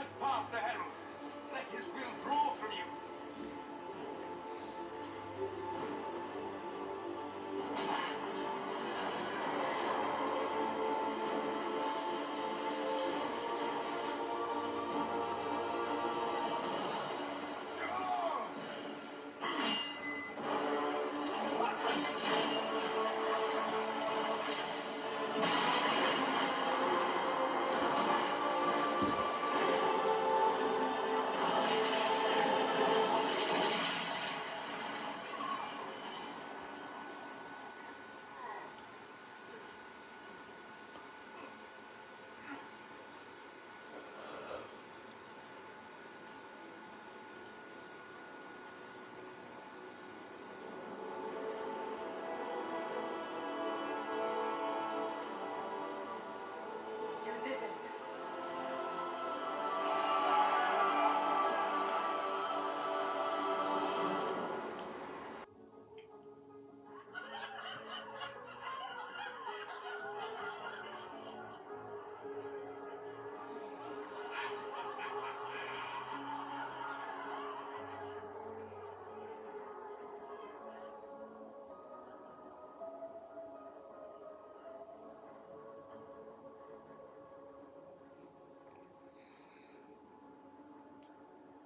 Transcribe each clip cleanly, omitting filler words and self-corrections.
trespass the herald. Let his will draw from you.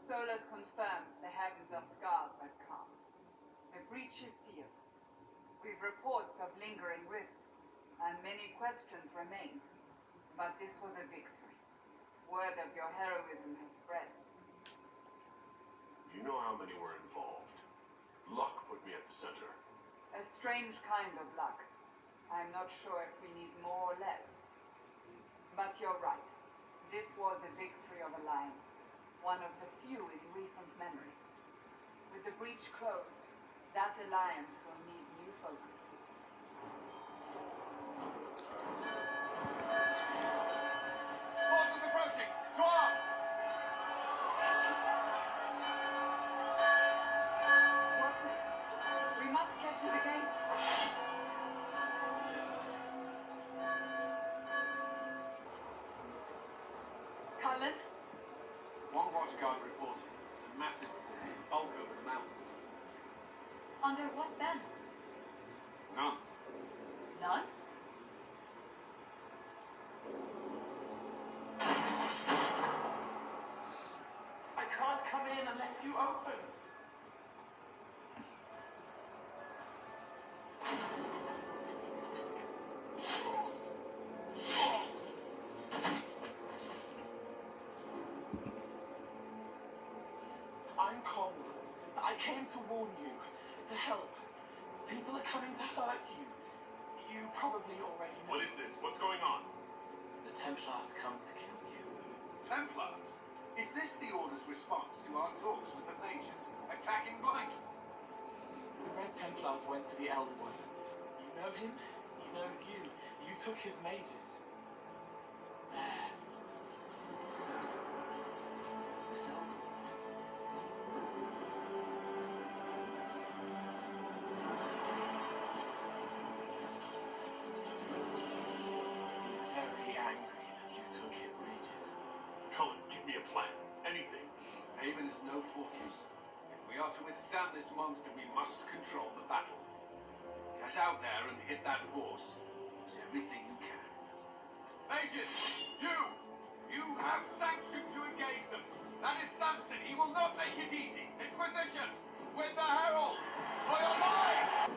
Solus confirms the heavens are scarred but calm. The breach is sealed. We've reports of lingering rifts, and many questions remain. But this was a victory. Word of your heroism has spread. You know how many were involved. Luck put me at the center. A strange kind of luck. I'm not sure if we need more or less. But you're right. This was a victory of Alliance. One of the few in recent memory. With the breach closed, that alliance will need new focus. Forces approaching! To arms! What the... We must get to the gates. Cullen? One watchguard reporting. It's a massive force, bulk over the mountain. Under what banner? None. None? I can't come in unless you open. I'm Conway. I came to warn you, to help. People are coming to hurt you. You probably already know. What is this? What's going on? The Templars come to kill you. Templars? Is this the Order's response to our talks with the mages? Attacking blindly? The Red Templars went to the Elder One. You know him, he knows you. You took his mages. Bad. This Elder One. He's very angry that you took his mages. Cullen, give me a plan. Anything. Haven is no fortress. If we are to withstand this monster, we must control the battle. Get out there and hit that force. Use everything you can. Mages! You have sanction to engage them. That is Samson. He will not make it easy. Inquisition! With the herald! For your lives!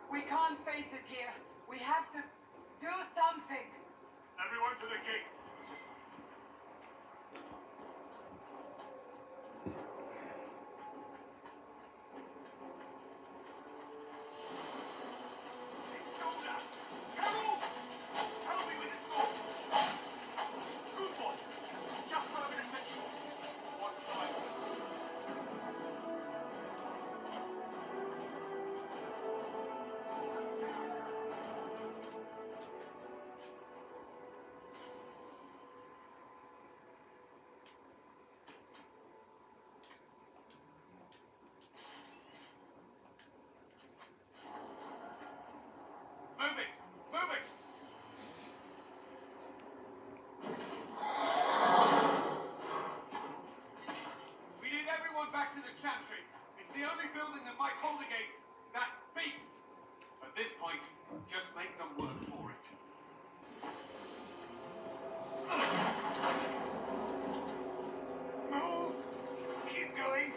We can't face it here. We have to do something. Everyone to the gates. every building that might hold against that beast. At this point, just make them work for it. Move! Keep going!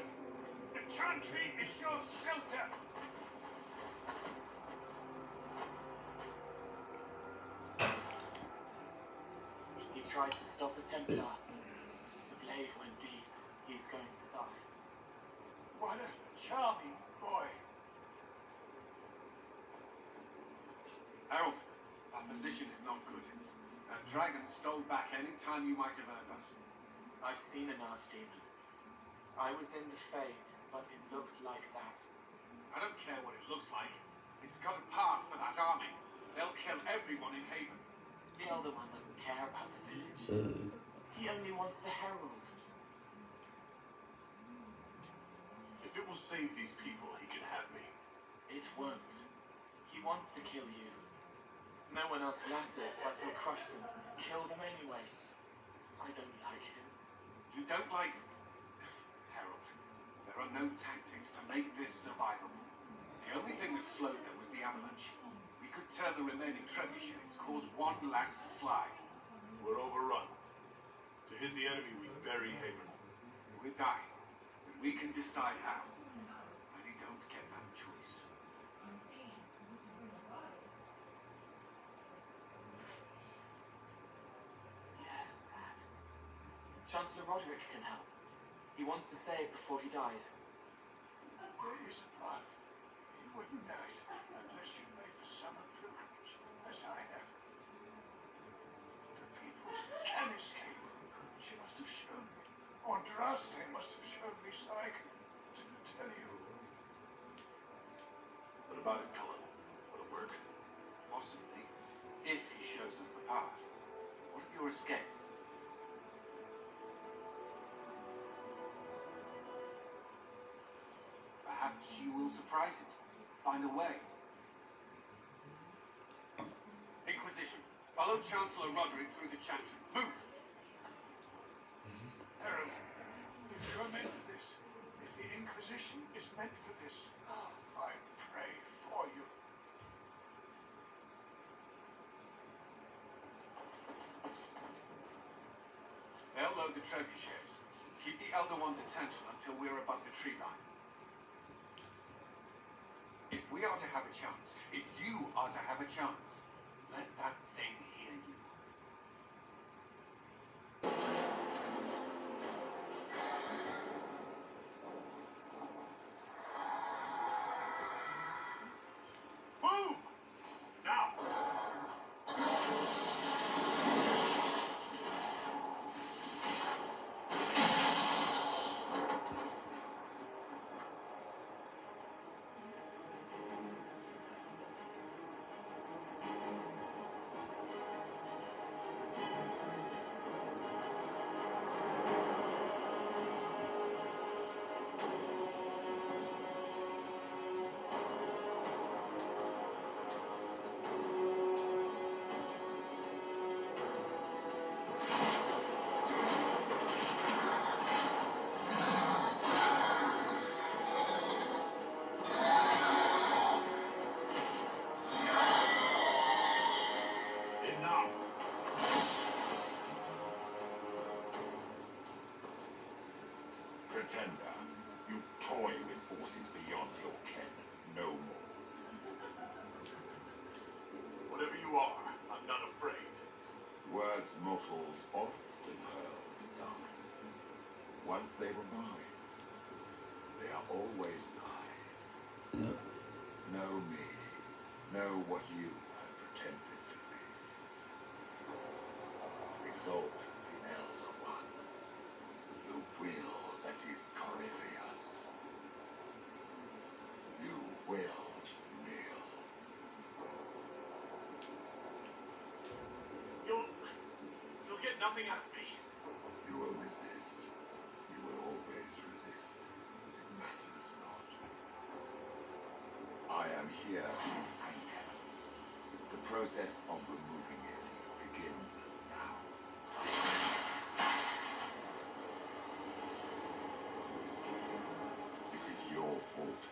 The chantry is your shelter! He tried to stop a Templar. The blade went deep. He's going to die. What a charming boy! Harold, our position is not good. That dragon stole back any time you might have earned us. I've seen an archdemon. I was in the Fade, but it looked like that. I don't care what it looks like. It's got a path for that army. They'll kill everyone in Haven. The Elder One doesn't care about the village. He only wants the Herald. If it will save these people, he can have me. It won't. He wants to kill you. No one else matters, but he'll crush them, kill them anyway. I don't like him. You don't like it? Harold, there are no tactics to make this survivable. The only thing that slowed them was the avalanche. We could turn the remaining trebuchets, cause one last slide. We're overrun. To hit the enemy, we bury Haven. We die, but we can decide how. Many don't get that choice. Yes, that. Chancellor Roderick can help. He wants to say it before he dies. There is a path. You wouldn't know it unless you made the summer pilgrimage, as I have. The people can escape. She must have shown me. Or Draste must have shown me, so I can tell you. What about it, Cullen? Will it work? Possibly, if he shows us the path. What of your escape? Perhaps you will surprise it. Find a way. Inquisition, follow Chancellor Roderick through the chantry. Move! Harold, if you're meant for this, if the Inquisition is meant for this, I pray for you. They'll load the trebuchets. Keep the Elder One's attention until we're above the tree line. If we are to have a chance, if you are to have a chance, let that thing hear you. Move! Now! Enough! Pretender, you toy with forces beyond your ken. No more. Whatever you are, I'm not afraid. Words mortals often hurl to darkness. Once they were mine, they are always lies. Know me. Know what you have pretended to be. Exalt the Elder One. The will that is Corypheus. You will kneel. You'll get nothing out of me. You will resist. You will always resist. It matters not. I am here to anchor. The process of removing it begins now. It is your fault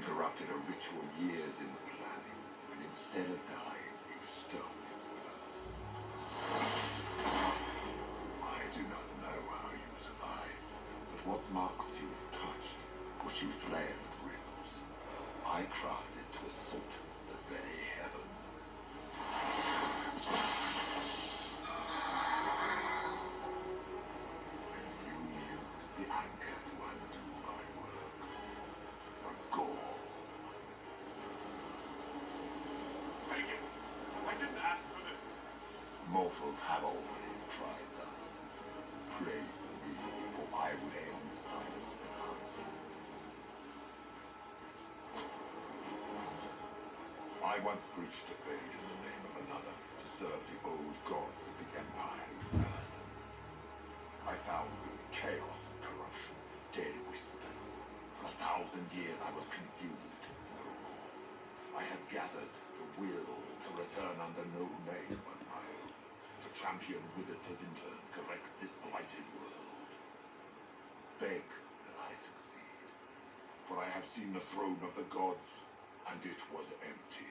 interrupted a ritual years in the planning, and instead of dying, you stole its purpose. I do not know how you survived, but what marks you as touched, what you flare with rifts, I crafted to assault the very heavens. And you used the anchor to undo my work. The gall. Take it. I didn't ask for this. Mortals have always tried thus. Praise me, for I would aim to silence the answers. I once breached the Fade in the name of another to serve the old gods of the Empire in person. I found only chaos and corruption, dead whispers. For 1,000 years I was confused, no more. I have gathered the will to return under no name but my own, to champion with it to in turn correct this blighted world. Beg that I succeed, for I have seen the throne of the gods, and it was empty.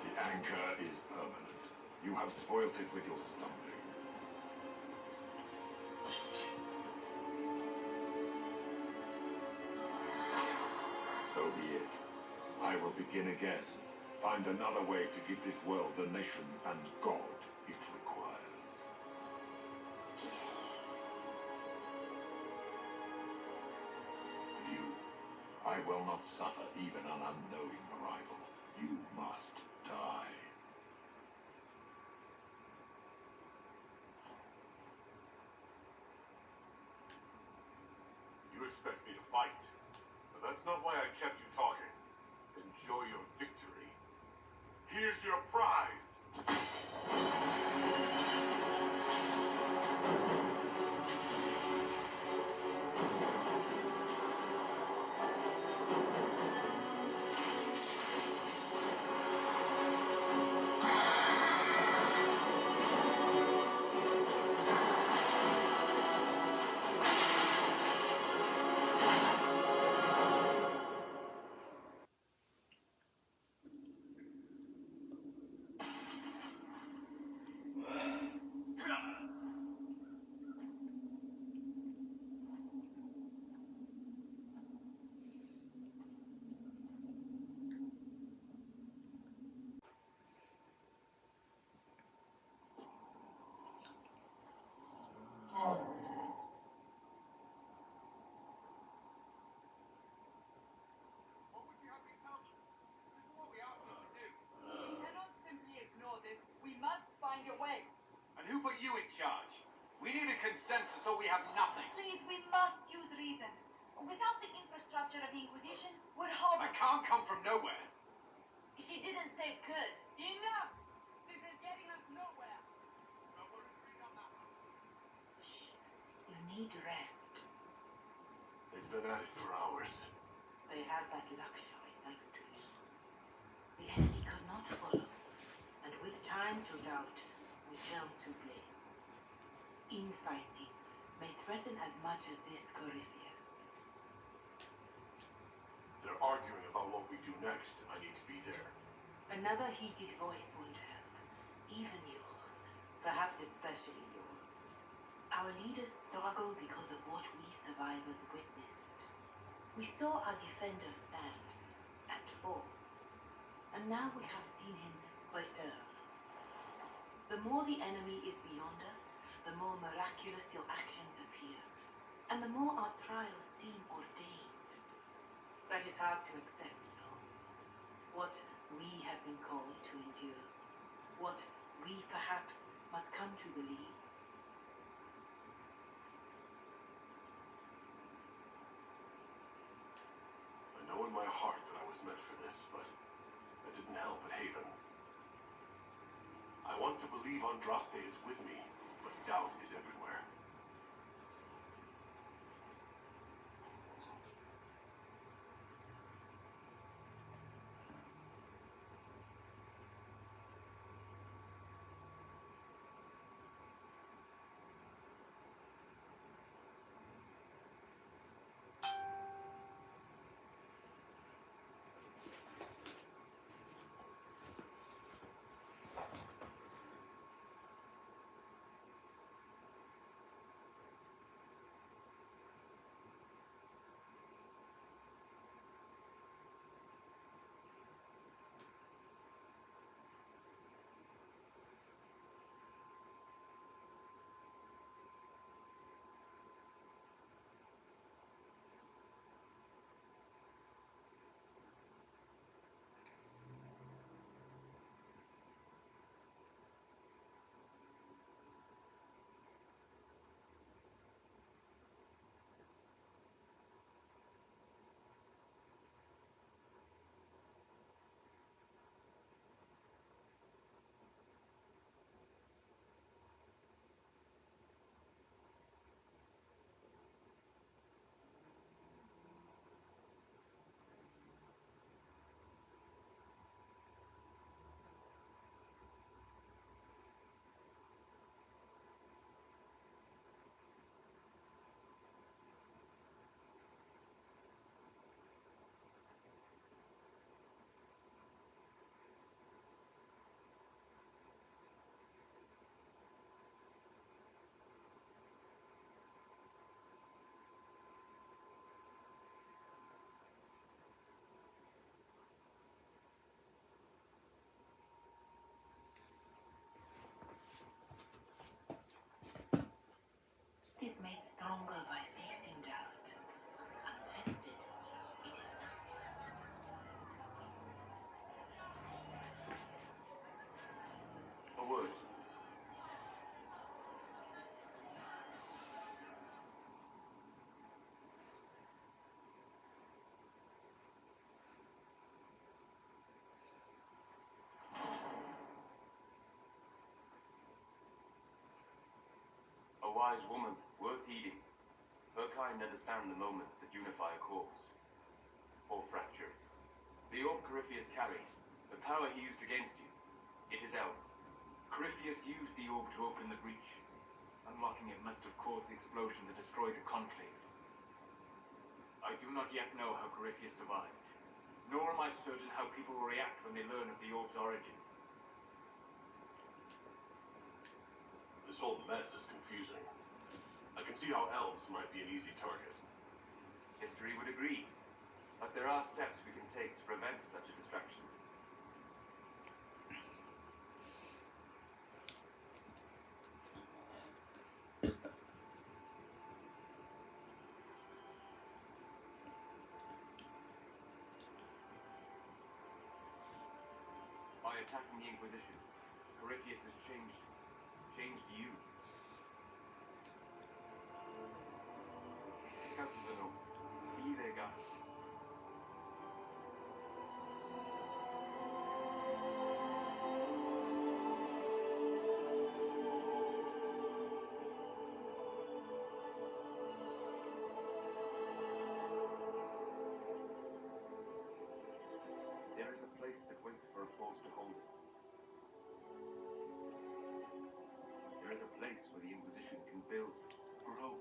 The anchor is permanent. You have spoilt it with your stumbling. So be it. I will begin again. Find another way to give this world the nation and God it requires. And you, I will not suffer even an unknowing arrival. You must die. You expect me to fight, but that's not why I kept you talking. Enjoy your victory. Here's your prize! What would you have me tell them? This is what we asked you to do. We cannot simply ignore this. We must find a way. And who put you in charge? We need a consensus or we have nothing. Please, we must use reason. Without the infrastructure of the Inquisition, we're I hopeless. can't come from nowhere. She didn't say it could. Enough! This is getting us nowhere. But we're agreed on that one. You need rest. They've been at it for hours. They have that luxury thanks to you. The enemy could not follow, and with time to doubt, we fell to blame. Infighting may threaten as much as this Corypheus. They're arguing about what we do next. I need to be there. Another heated voice won't help, even yours, perhaps especially yours. Our leaders struggle because of what we survivors witnessed. We saw our defender stand and fall, and now we have seen him return. The more the enemy is beyond us, the more miraculous your actions appear, and the more our trials seem ordained. That is hard to accept, no? What we have been called to endure, what we perhaps must come to believe. I know in my heart that I was meant for this, but that didn't help at Haven. I want to believe Andraste is with me, but doubt is everywhere. wise woman, worth heeding. Her kind understand the moments that unify a cause. Or fracture it. The orb Corypheus carried, the power he used against you, it is Elf. Corypheus used the orb to open the breach. Unlocking it must have caused the explosion that destroyed the Conclave. I do not yet know how Corypheus survived, nor am I certain how people will react when they learn of the orb's origin. This whole mess is confusing. I can see how elves might be an easy target. History would agree, but there are steps we can take to prevent such a distraction. By attacking the Inquisition, Corypheus has changed you. Scouts of the North, be their guide. There is a place that waits for a force to hold it. There is a place where the Inquisition can build, grow.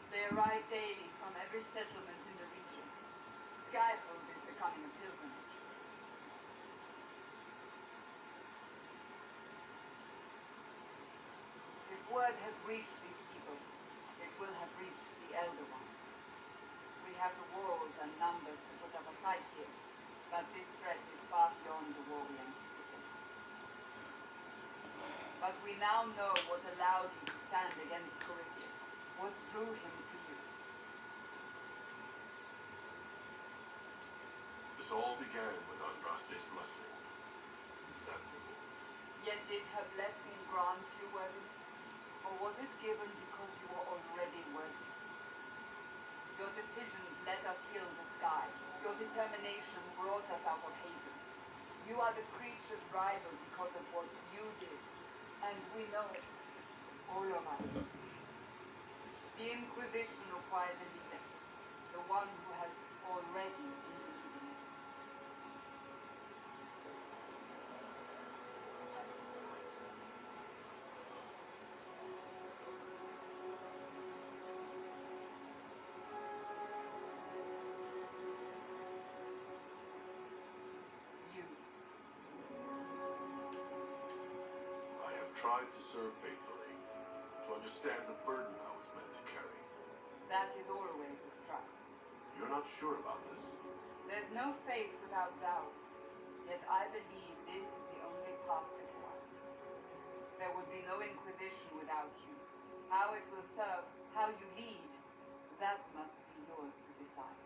They arrive daily from every settlement in the region. Skyhold is becoming a pilgrimage. If word has reached these people, it will have reached the Elder One. We have the walls and numbers to put up a fight here, but this threat is far beyond the war we anticipated. But we now know what allowed you to stand against Corypheus. What drew him to you? This all began with Andraste's blessing. It's that simple. Yet did her blessing grant you worthiness? Or was it given because you were already worthy? Your decisions let us heal the sky. Your determination brought us out of Haven. You are the creature's rival because of what you did. And we know it. All of us. The Inquisition requires a leader. The one who has already been leading. You. I have tried to serve faithfully, to understand the burden I was meant to carry. That is always a struggle. You're not sure about this? There's no faith without doubt. Yet I believe this is the only path before us. There would be no Inquisition without you. How it will serve, how you lead, that must be yours to decide.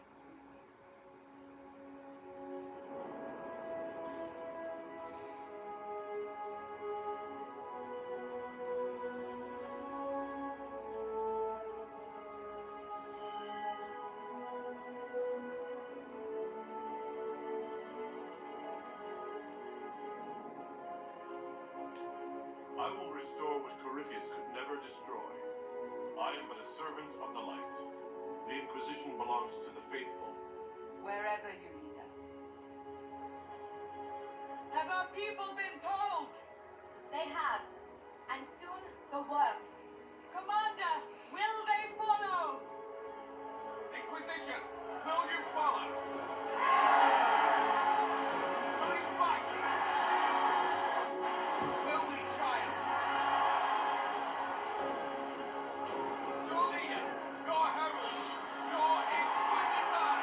restore what Corypheus could never destroy. I am but a servant of the light. The Inquisition belongs to the faithful. Wherever you lead us. Have our people been told? They have. And soon the work. Commander, will they follow? Inquisition, will you follow? Will you fight? Will we triumph? Your leader, your herald, your inquisitor!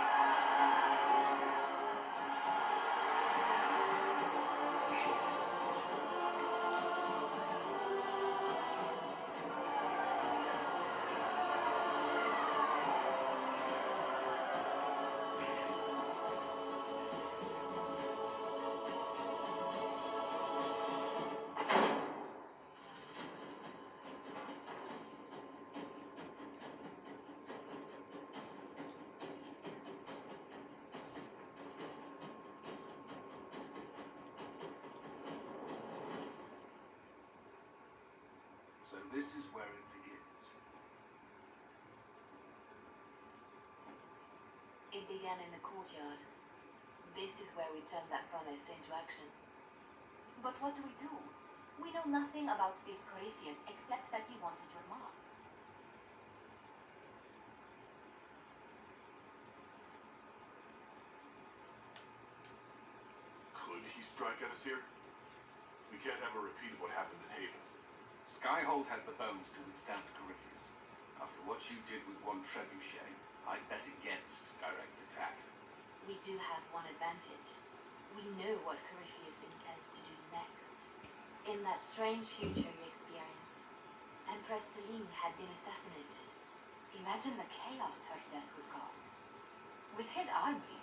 So this is where it begins. It began in the courtyard. This is where we turned that promise into action. But what do? We know nothing about this Corypheus except that he wanted your mark. Could he strike at us here? We can't have a repeat of what happened at Haven. Skyhold has the bones to withstand Corypheus. After what you did with one trebuchet, I bet against direct attack. We do have one advantage. We know what Corypheus intends to do next. In that strange future you experienced, Empress Celine had been assassinated. Imagine the chaos her death would cause. With his army.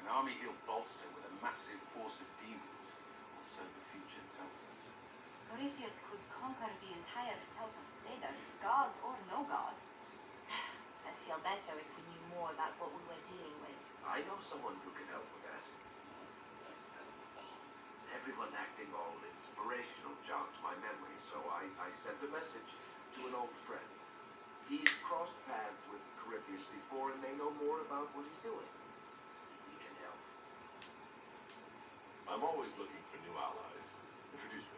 An army he'll bolster with a massive force of demons, or so the future tells us. Corypheus could conquer the entire south of Thedas, god or no god. I'd feel better if we knew more about what we were dealing with. I know someone who can help with that. Everyone acting all inspirational jogged my memory, so I sent a message to an old friend. He's crossed paths with Corypheus before and may know more about what he's doing. He can help. I'm always looking for new allies. Introduce me.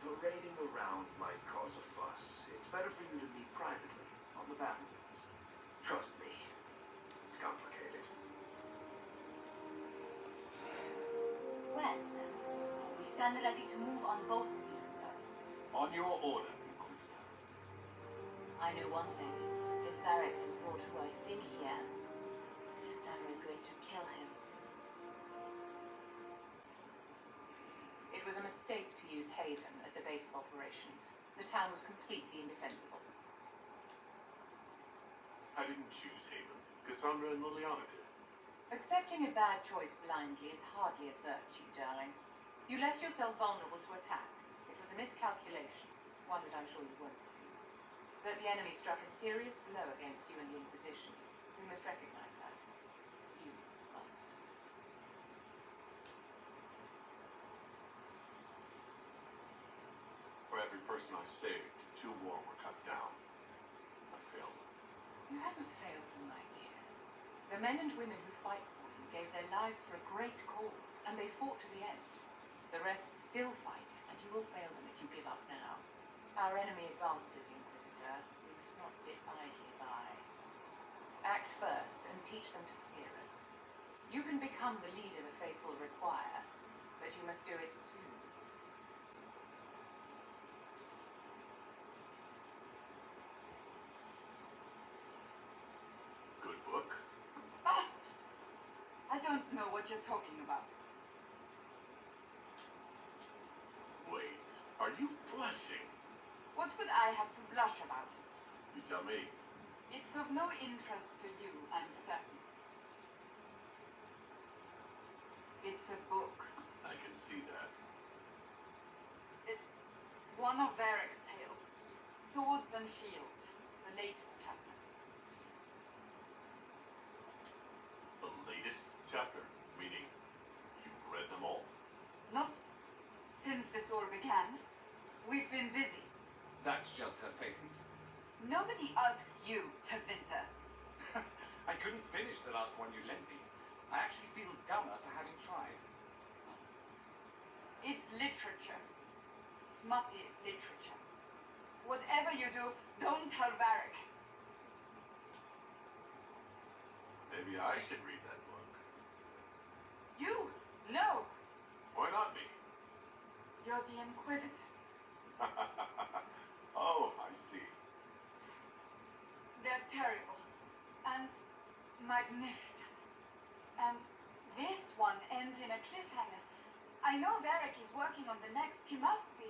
Parading around might cause a fuss. It's better for you to meet privately, on the battlements. Trust me, it's complicated. Well, we stand ready to move on both of these concerns. On your order, Inquisitor. I know one thing. If Varric has brought who I think he has, this summer is going to kill him. It was a mistake to use Haven as a base of operations. The town was completely indefensible. I didn't choose Haven. Cassandra and Liliana did. Accepting a bad choice blindly is hardly a virtue, darling. You left yourself vulnerable to attack. It was a miscalculation, one that I'm sure you won't repeat. But the enemy struck a serious blow against you and the Inquisition. We must recognize that. You must. For every person I saved, 2 more were cut down. I failed them. You haven't failed them, my dear. The men and women who fight for you gave their lives for a great cause, and they fought to the end. The rest still fight, and you will fail them if you give up now. Our enemy advances, Inquisitor. We must not sit idly by. Act first, and teach them to fear us. You can become the leader the faithful require, but you must do it soon. Good book. Ah! I don't know what you're talking about. Wait, are you blushing? What would I have to blush about? You tell me. It's of no interest to you, I'm certain. It's a book. I can see that. It's one of Varric's tales. Swords and Shields, the latest chapter. The latest chapter? Meaning, you've read them all? Not that's just her favorite. Nobody asked you to winter. I couldn't finish the last one you lent me. I actually feel dumber for having tried. It's literature. Smutty literature. Whatever you do, don't tell Varric. Maybe I should read that book. You? No. Why not me? You're the Inquisitor. Oh, I see. They're terrible. And magnificent. And this one ends in a cliffhanger. I know Varric is working on the next. He must be.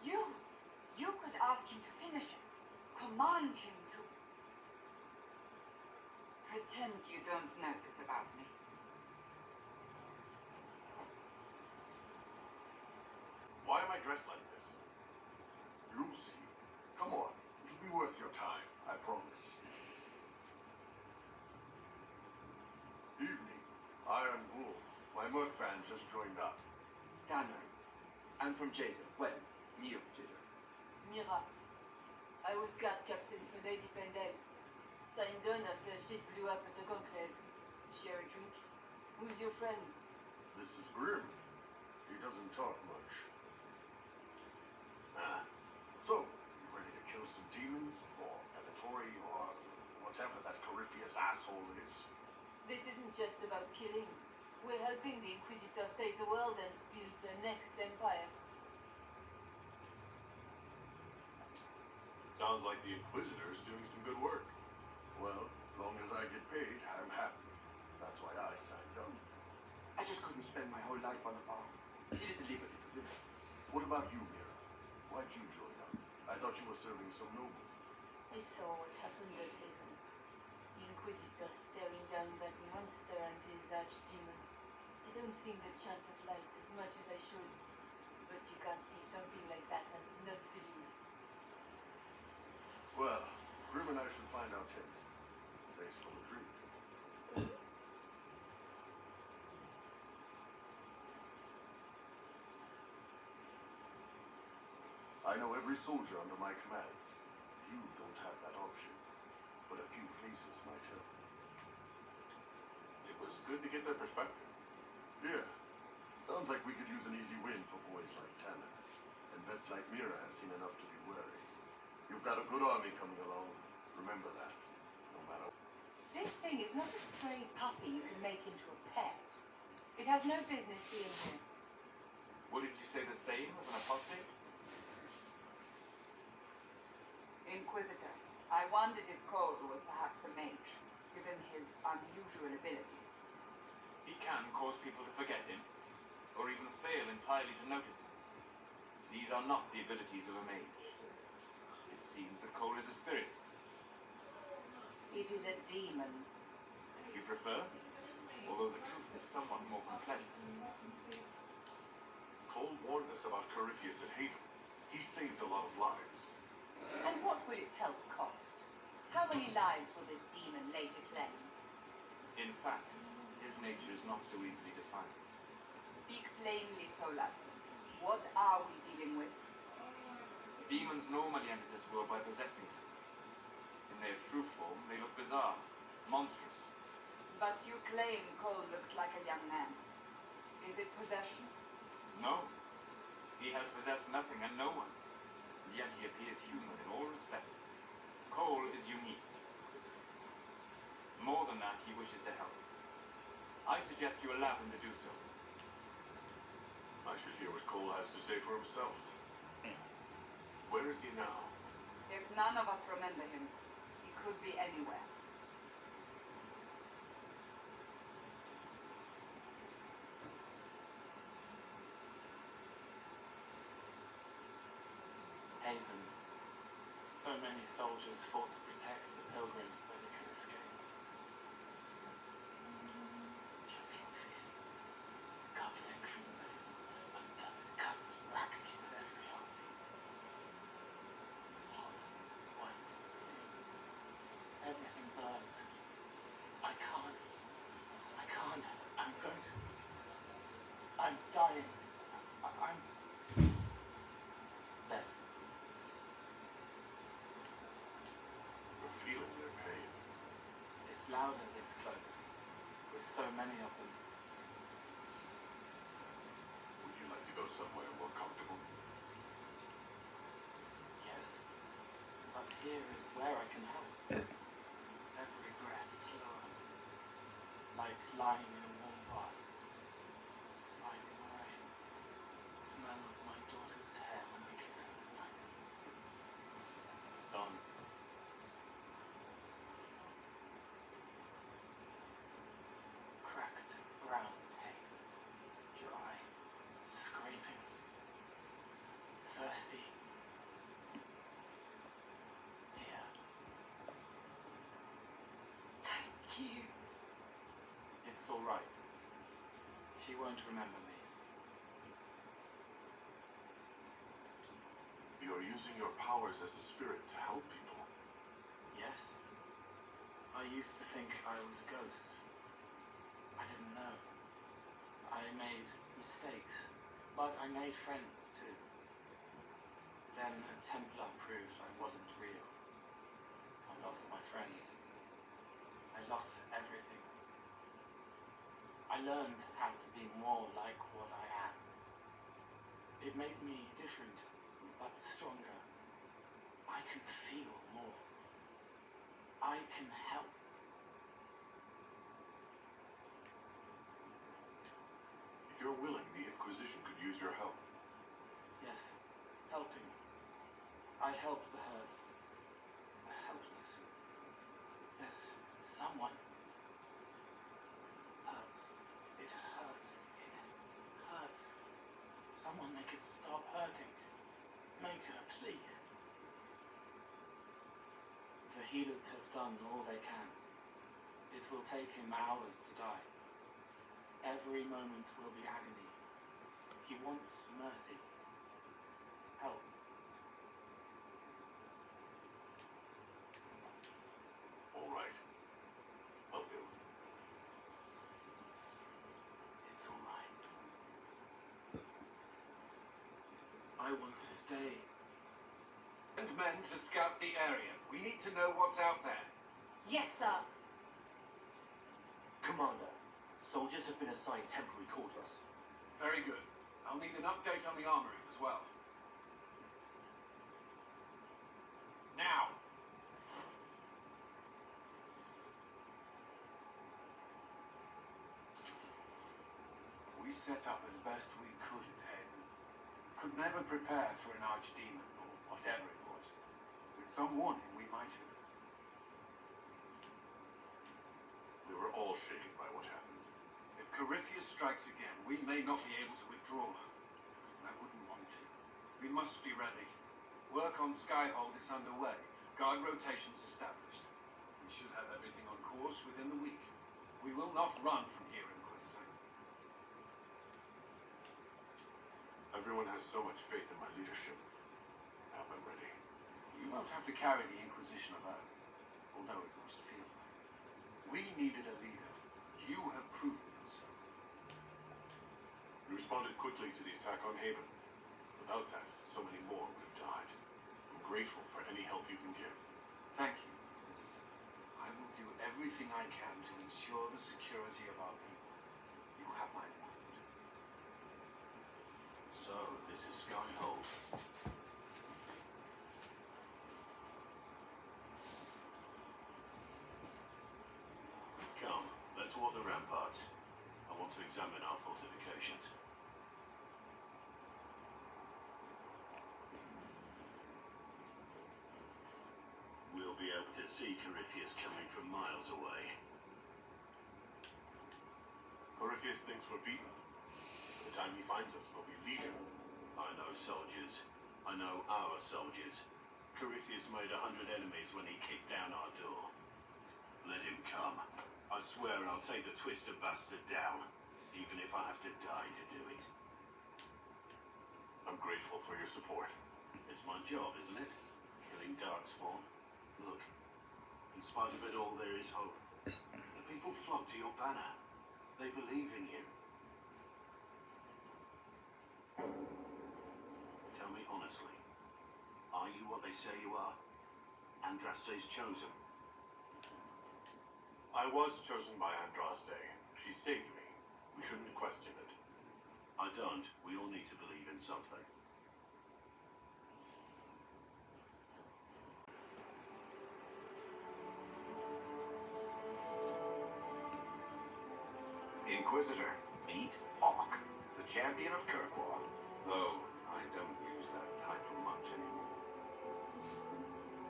You could ask him to finish it. Command him to. Pretend you don't know this about me. Why am I dressed like this? You'll see. Come on. It'll be worth your time, I promise. Evening. Iron Wolf. My Merc band just joined up. Tanner. I'm from Jada. Well, near Jada. Mira. I was guard captain for Lady Pendel. Signed on after shit blew up at the conclave. Share a drink? Who's your friend? This is Grim. He doesn't talk much. So, you ready to kill some demons? Or Venatori, or whatever that Corypheus asshole is? This isn't just about killing. We're helping the Inquisitor save the world and build the next empire. Sounds like the Inquisitor is doing some good work. Well, long as I get paid, I'm happy. That's why I signed up. I just couldn't spend my whole life on a farm. Needed to leave a little bit. What about you, Mira? Why'd you join up? I thought you were serving so noble. I saw what happened at Haven. The Inquisitor staring down that monster and his archdemon. I don't think the chant of light as much as I should. But you can't see something like that and not believe. Well, Grim and I should find our tents. Thanks for the drink. I know every soldier under my command. You don't have that option. But a few faces might help. It was good to get their perspective. Yeah. Sounds like we could use an easy win for boys like Tanner. And vets like Mira have seen enough to be wary. You've got a good army coming along. Remember that. No matter. This thing is not a stray puppy you can make into a pet. It has no business being here. Wouldn't you say the same of an apostate? Inquisitor, I wondered if Cole was perhaps a mage, given his unusual abilities. He can cause people to forget him, or even fail entirely to notice him. These are not the abilities of a mage. It seems that Cole is a spirit. It is a demon. If you prefer, although the truth is somewhat more complex. Cole warned us about Corypheus at Haven. He saved a lot of lives. And what will its help cost? How many lives will this demon later claim? In fact, his nature is not so easily defined. Speak plainly, Solas. What are we dealing with? Demons normally enter this world by possessing something. In their true form, they look bizarre, monstrous. But you claim Cole looks like a young man. Is it possession? No. He has possessed nothing and no one. Yet he appears human in all respects. Cole is unique, Inquisitor. More than that, he wishes to help. I suggest you allow him to do so. I should hear what Cole has to say for himself. Where is he now? If none of us remember him, he could be anywhere. Haven. So many soldiers fought to protect the pilgrims so they could escape. Choking fear. Can't think through the medicine, but the cuts racking with every heartbeat. Hot, white, everything burns. I can't. I'm going to. I'm dying. I'm dead. It's louder this close, with so many of them. Would you like to go somewhere more comfortable? Yes, but here is where I can help. Every breath slower, like lying in a warm bath, sliding away. Smell of my daughter's hair on my kiss her night. Gone. Cracked brown pain, dry, scraping, thirsty. Here. Thank you. It's all right. She won't remember me. You're using your powers as a spirit to help people. Yes? I used to think I was a ghost. I didn't know. I made mistakes, but I made friends too. Then a Templar proved I wasn't real. I lost my friends. I lost everything. I learned how to be more like what I am. It made me different, but stronger. I can feel more. I can help. If you're willing, the Inquisition could use your help. Yes, helping. I help the hurt, the helpless. There's someone. Hurts. It hurts. It hurts. Someone make it stop hurting. Make her, please. The healers have done all they can. It will take him hours to die. Every moment will be agony. He wants mercy. Help. All right. I'll do. It's all right. I want to stay. And men to scout the area. We need to know what's out there. Yes, sir. Commander, soldiers have been assigned temporary quarters. Very good. I'll need an update on the armory as well. Now! We set up as best we could at Haven. Could never prepare for an archdemon, or whatever it was. With some warning, we might have. We were all shaken by what happened. If Corypheus strikes again, we may not be able to withdraw. I wouldn't want to. We must be ready. Work on Skyhold is underway. Guard rotations established. We should have everything on course within the week. We will not run from here, Inquisitor. Everyone has so much faith in my leadership. Now I'm ready. You won't have to carry the Inquisition alone, although it must feel like. We needed a leader. You have proven yourself. You responded quickly to the attack on Haven. Without that, so many more would have died. I'm grateful for any help you can give. Thank you, Inquisitor. I will do everything I can to ensure the security of our people. You have my word. So, this is Skyhold. Come, let's walk the ramparts. I want to examine our fortifications. We'll be able to see Corypheus coming from miles away. Corypheus thinks we're beaten. By the time he finds us, we'll be legion. I know soldiers. I know our soldiers. Corypheus made 100 enemies when he kicked down our door. Let him come. I swear I'll take the twisted bastard down, even if I have to die to do it. I'm grateful for your support. It's my job, isn't it? Killing Darkspawn. Look, in spite of it all, there is hope. The people flock to your banner. They believe in you. Tell me honestly, are you what they say you are? Andraste's chosen? I was chosen by Andraste. She saved me. We shouldn't question it. I don't. We all need to believe in something. Inquisitor, meet Hawk, the champion of Kirkwall. Though I don't use that title much anymore.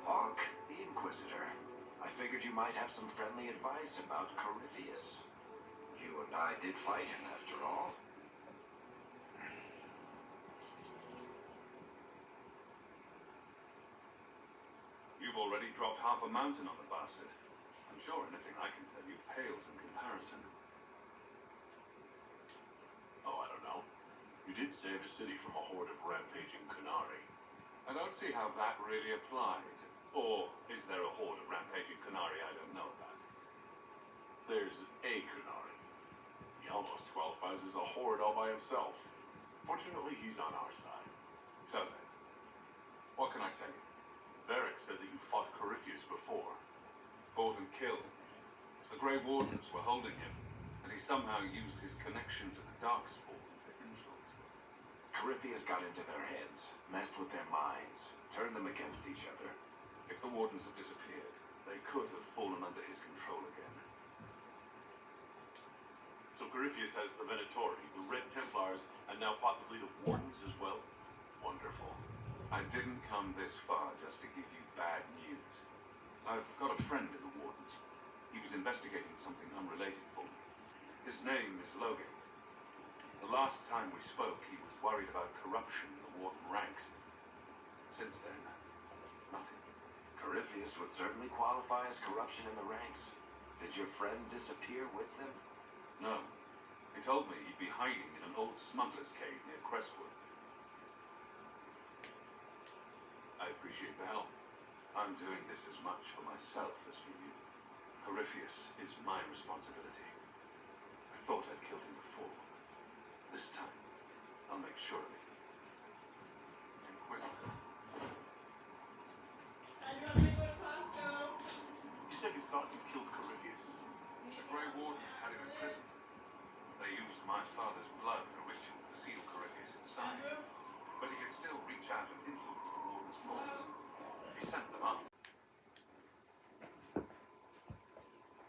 Hawk, the Inquisitor. I figured you might have some friendly advice about Corypheus. You and I did fight him, after all. You've already dropped half a mountain on the bastard. I'm sure anything I can tell you pales in comparison. Oh, I don't know. You did save a city from a horde of rampaging Kunari. I don't see how that really applies. Or is there a horde of rampaging Kunari I don't know about? There's a Kunari. He almost qualifies as a horde all by himself. Fortunately, he's on our side. So then, what can I tell you? Varric said that you fought Corypheus before. Fought and killed. The Grey Wardens were holding him, and he somehow used his connection to the Darkspawn to influence them. Corypheus got into their heads, messed with their minds, turned them against each other. If the Wardens have disappeared, they could have fallen under his control again. So Corypheus has the Venatori, the Red Templars, and now possibly the Wardens as well? Wonderful. I didn't come this far just to give you bad news. I've got a friend in the Wardens. He was investigating something unrelated for me. His name is Logan. The last time we spoke, he was worried about corruption in the Warden ranks. Since then, nothing. Corypheus would certainly qualify as corruption in the ranks. Did your friend disappear with them? No. He told me he'd be hiding in an old smuggler's cave near Crestwood. I appreciate the help. I'm doing this as much for myself as for you. Corypheus is my responsibility. I thought I'd killed him before. This time, I'll make sure of it. Inquisitor. You said you thought you killed Corypheus. The Grey Wardens had him imprisoned. They used my father's blood in a ritual to seal Corypheus inside. But he could still reach out and influence the Warden's thoughts. He sent them up.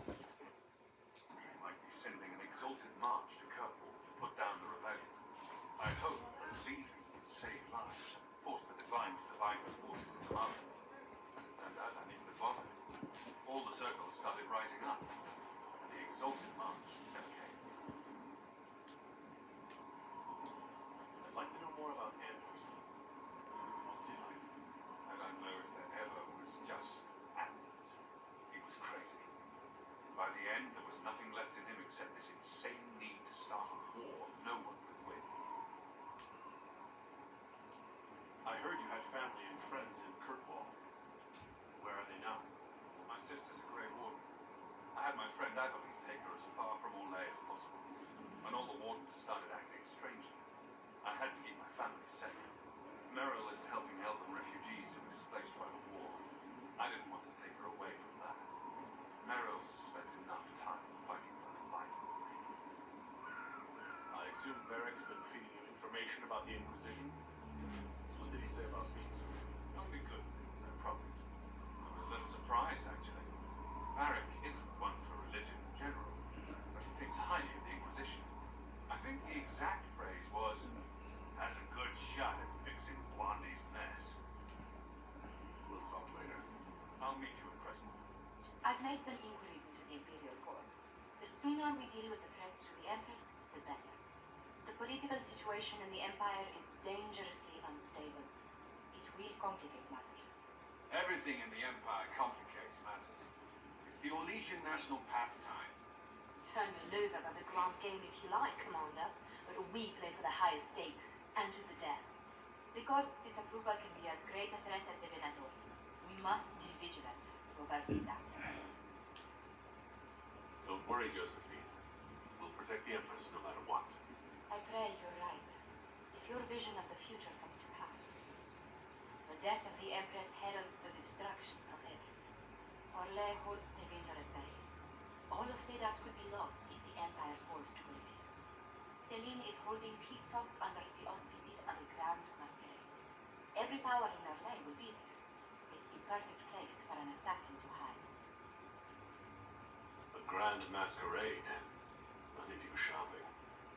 He might be sending an exalted march to Kirkwall to put down the rebellion. I hope that leaving would save lives, force the Divine to divide the forces in the mountain. As it turned out, I needn't have bothered. All the circles started rising up, and the exalted march never came. I'd like to know more about Anders. What's he like? I don't know if there ever was just Anders. He was crazy. By the end, there was nothing left in him except this insane need to start a war no one could win. I heard you had family and friends in Kirkwall. Where are they now? My sister's a Grey Warden. I had my friend Aveline take her as far from Orlais as possible. When all the Wardens started acting strangely, I had to keep my family safe. Meryl is helping elven refugees who were displaced by the war. I didn't want to take her away from that. Meryl's spent enough time fighting for her life. I assume Varric's been feeding you information about the Inquisition? What did he say about me? Only good things, I promise. I was a little surprised, actually. Varric isn't one for religion in general, but he thinks highly of the Inquisition. I think the exact phrase was, has a good shot at fixing Blondie's mess. We'll talk later. I'll meet you at Crestwood. I've made some inquiries into the Imperial Court. The sooner we deal with the threats to the Empress, the better. The political situation in the Empire is dangerously unstable. It will complicate matters. Everything in the Empire complicates matters. It's the Orlesian national pastime. Turn your nose up at the grand game if you like, Commander, but we play for the highest stakes, and to the death. The Court's disapproval can be as great a threat as the Venator. We must be vigilant to avert disaster. Don't worry, Josephine. We'll protect the Empress no matter what. I pray you're right. If your vision of the future comes to pass. The death of the Empress heralds the destruction of everything. Orlais holds the winter at bay. All of Thedas could be lost if the Empire falls to Corypheus. Selene is holding peace talks under the auspices of a Grand Masquerade. Every power in Orlais will be there. It's the perfect place for an assassin to hide. A grand masquerade. I need to go shopping.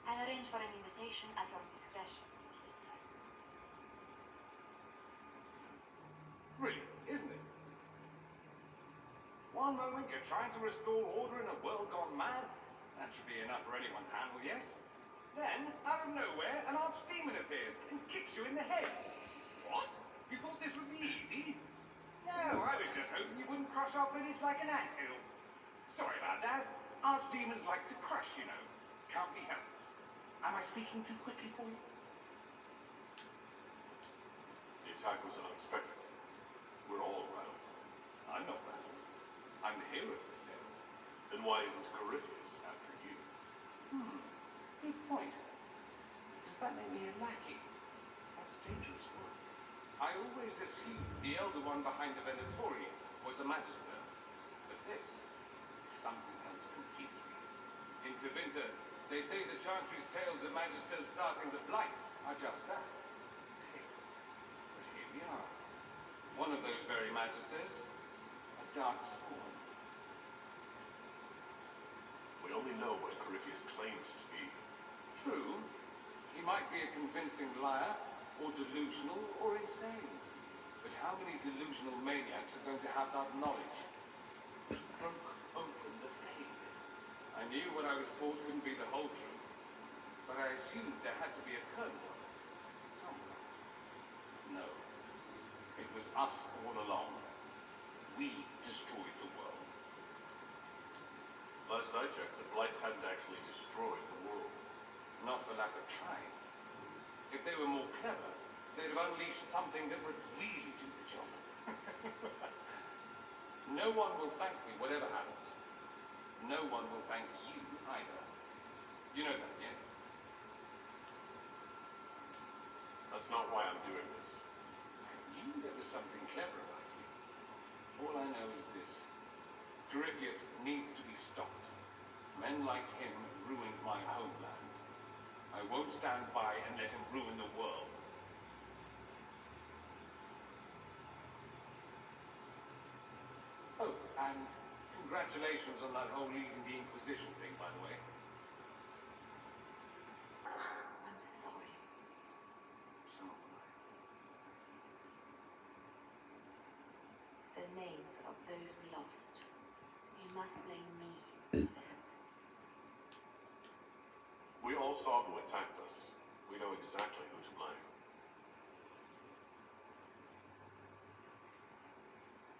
I'll arrange for an invitation at your discretion this time. Brilliant, isn't it? One moment you're trying to restore order in a world gone mad. That should be enough for anyone to handle, yes? Then, out of nowhere, an archdemon appears and kicks you in the head. What? You thought this would be easy? No, I was just hoping you wouldn't crush our village like an anthill. Sorry about that. Archdemons like to crush, you know. Can't be helped. Am I speaking too quickly for you? The attack was unexpected. We're all rattled. I'm not rattled. I'm the hero of this tale. Then why isn't Corypheus after you? Good point. Does that make me a lackey? That's dangerous work. I always assumed the elder one behind the Venatorium was a magister. But this is something else completely. In Tevinter, they say the Chantry's tales of magisters starting the Blight are just that. Tales. But here we are. One of those very magisters, a dark spawn. We only know what Corypheus claims to be. True. He might be a convincing liar, or delusional, or insane. But how many delusional maniacs are going to have that knowledge? He broke open the veil. I knew what I was taught couldn't be the whole truth, but I assumed there had to be a kernel of it. Somewhere. No. It was us all along. We destroyed the world. Last I checked, the Blights hadn't actually destroyed the world. Not for lack of trying. If they were more clever, they'd have unleashed something that would really do the job. No one will thank me, whatever happens. No one will thank you either. You know that, yes? That's not why I'm doing this. I knew there was something clever about you. All I know is this. Corypheus needs to be stopped. Men like him ruined my homeland. I won't stand by and let him ruin the world. Oh, and congratulations on that whole leaving the Inquisition thing, by the way. I'm sorry. So am I. The names of those we lost. You must blame me for this. We all saw who attacked us. We know exactly who to blame.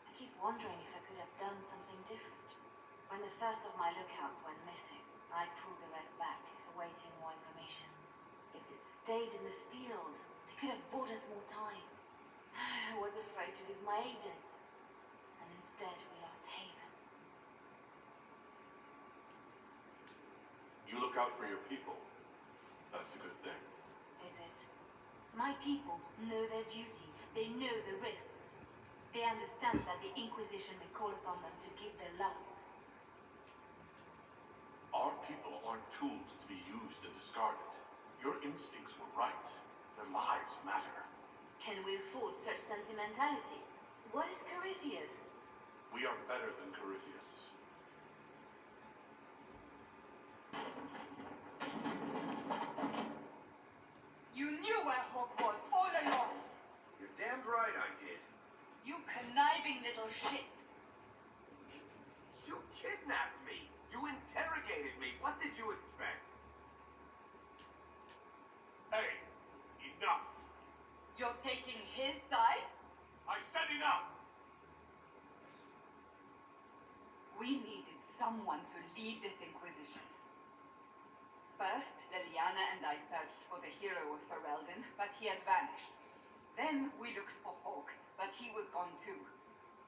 I keep wondering if I could have done something different. When the first of my lookouts went missing, I pulled the rest back, awaiting more information. If they'd stayed in the field, they could have bought us more time. I was afraid to lose my agents. And instead, we lost Haven. You look out for your people. That's a good thing. Is it? My people know their duty. They know the risks. They understand that the Inquisition may call upon them to give their lives. Our people aren't tools to be used and discarded. Your instincts were right. Their lives matter. Can we afford such sentimentality? What if Corypheus? We are better than Corypheus. You knew where Hawk was all along. You're damned right I did. You conniving little shit. You kidnapped me. You interrogated me. What did you expect? Hey, enough. You're taking his side? I said enough. We needed someone to lead this Inquisition. First, Liliana and I searched for the hero of Ferelden, but he had vanished. Then we looked for Hawk, but he was gone too.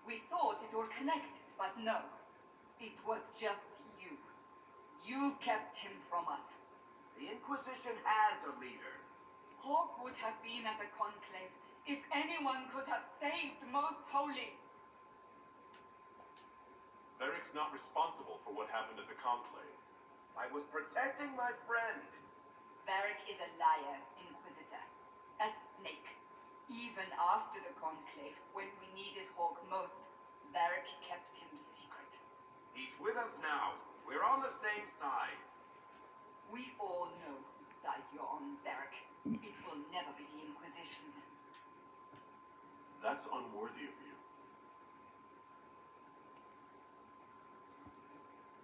We thought it were connected, but no. It was just you. You kept him from us. The Inquisition has a leader. Hawk would have been at the Conclave if anyone could have saved Most Holy. Varric's not responsible for what happened at the Conclave. I was protecting my friend. Varric is a liar, Inquisitor. A snake. Even after the Conclave, when we needed Hawk most, Varric kept him secret. He's with us now. We're on the same side. We all know whose side you're on, Varric. It will never be the Inquisition's. That's unworthy of you.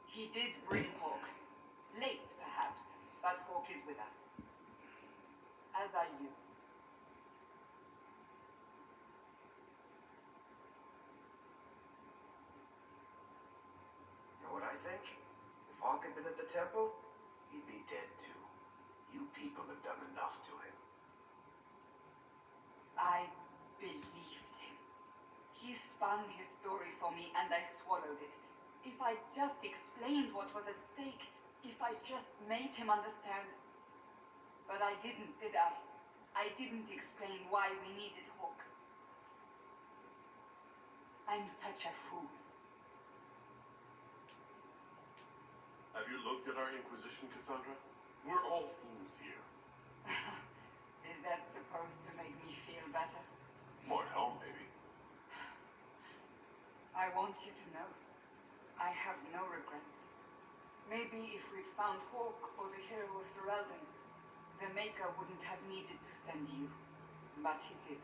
He did bring Hawk. Late, perhaps, but Hawk is with us. As are you. Know what I think? If Hawk had been at the temple, he'd be dead too. You people have done enough to him. I believed him. He spun his story for me and I swallowed it. If I just explained what was at stake, if I just made him understand. But I didn't, did I? I didn't explain why we needed Hawk. I'm such a fool. Have you looked at our Inquisition, Cassandra? We're all fools here. Is that supposed to make me feel better? More at home, maybe. I want you to know, I have no regrets. Maybe if we'd found Hawk or the hero of Ferelden, the Maker wouldn't have needed to send you. But he did.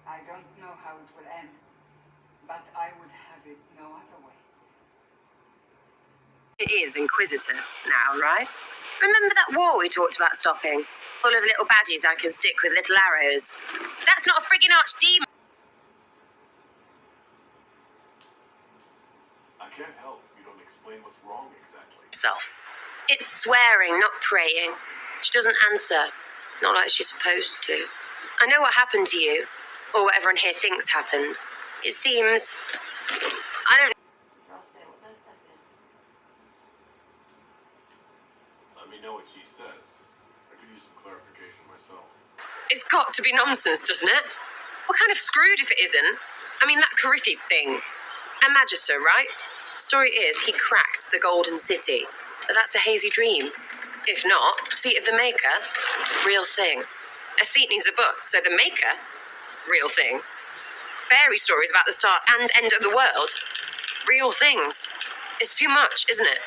I don't know how it will end, but I would have it no other way. It is Inquisitor now, right? Remember that war we talked about stopping? Full of little baddies I can stick with little arrows. That's not a friggin' archdemon! I can't help if you don't explain what's wrong exactly. Self. It's swearing, not praying. She doesn't answer. Not like she's supposed to. I know what happened to you. Or what everyone here thinks happened. It seems... I don't... Let me know what she says. I could use some clarification myself. It's got to be nonsense, doesn't it? We're kind of screwed if it isn't. I mean, that Carifi thing. A Magister, right? Story is, he cracked the Golden City. But that's a hazy dream. If not, Seat of the Maker, real thing. A seat needs a book, so the Maker, real thing. Fairy stories about the start and end of the world, real things. It's too much, isn't it?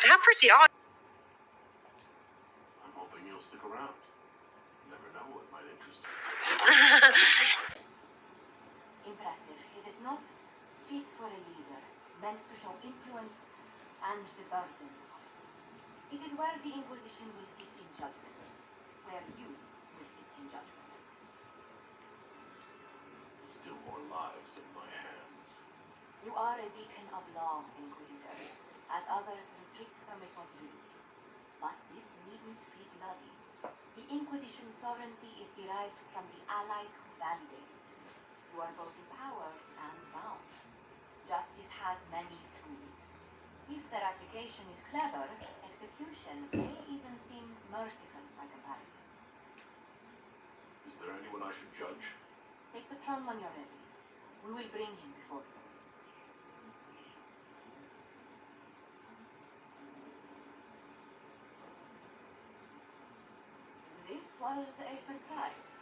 How pretty are you? I'm hoping you'll stick around. You never know what might interest you. Impressive, is it not? Fit for a leader, meant to show influence and the burden of it. It is where the Inquisition will sit in judgment, where you will sit in judgment. Still more lives in my hands. You are a beacon of law, Inquisitor, as others retreat from responsibility. But this needn't be bloody. The Inquisition's sovereignty is derived from the allies who validate it. You are both empowered and bound. Justice has many tools. If their application is clever, execution may even seem merciful by comparison. Is there anyone I should judge? Take the throne when you're ready. We will bring him before you. This was a surprise.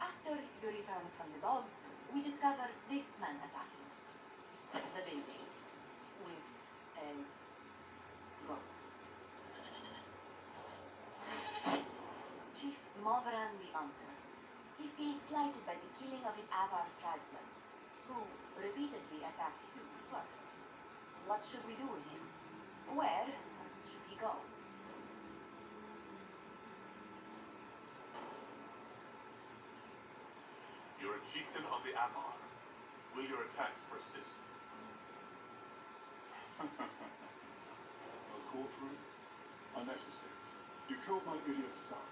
After you return from the dogs, we discover this man attacking the building with a goat. Chief Movran the Emperor. He feels slighted by the killing of his Avar tribesmen, who repeatedly attacked you first. What should we do with him? Where should he go? You're a chieftain of the Avar. Will your attacks persist? A courtroom? Unnecessary. You killed my idiot son,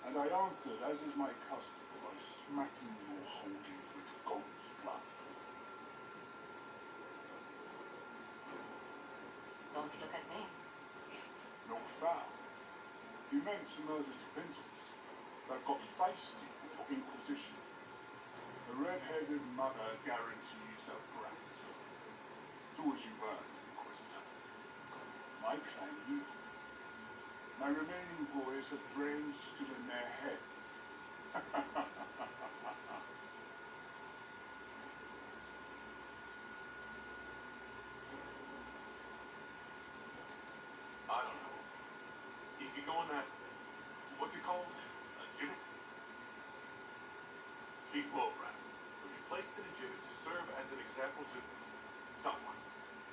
and I answered, as is my custom, by smacking your soldiers with goat's blood. Don't look at me. No foul. You meant to murder to vengeance, but got feisty for inquisition. A red-headed mother guarantees a brat. To Do as you've earned, Inquisitor. My clan yields. My remaining boys have brains still in their heads. I don't know. You could go on that, what's it called? A gibbet? Chief Mofrat will be placed in a gibbet to serve as an example to someone.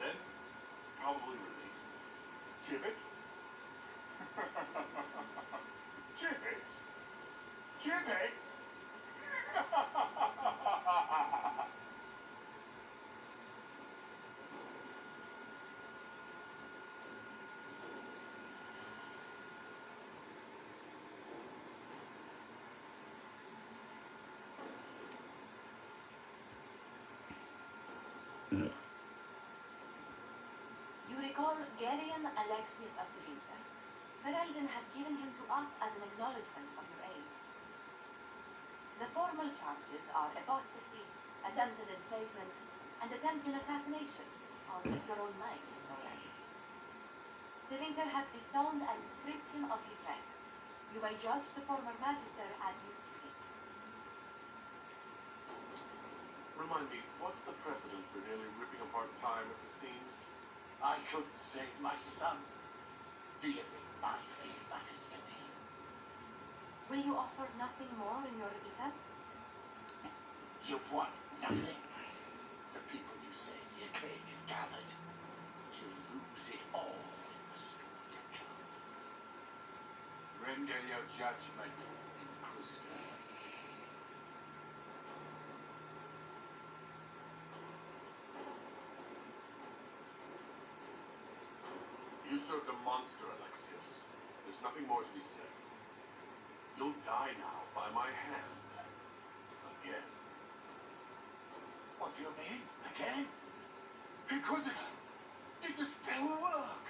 Then, probably released. Gibbet? Gibbet? Gibbet? You recall Garion Alexius of Devinter. Ferelden has given him to us as an acknowledgement of your aid. The formal charges are apostasy, attempted enslavement, and attempted assassination, or with your own life, no less. Devinter has disowned and stripped him of his rank. You may judge the former magister as you see fit. Remind me, what's the precedent for nearly ripping apart time at the seams? I couldn't save my son. Do you think my fate matters to me? Will you offer nothing more in your defense? You've won nothing. The people you say you claim you've gathered, you'll lose it all in the storm to come. Render your judgment, Inquisitor. You served a monster, Alexius. There's nothing more to be said. You'll die now by my hand. Again. What do you mean? Again? Inquisitor! Did the spell work?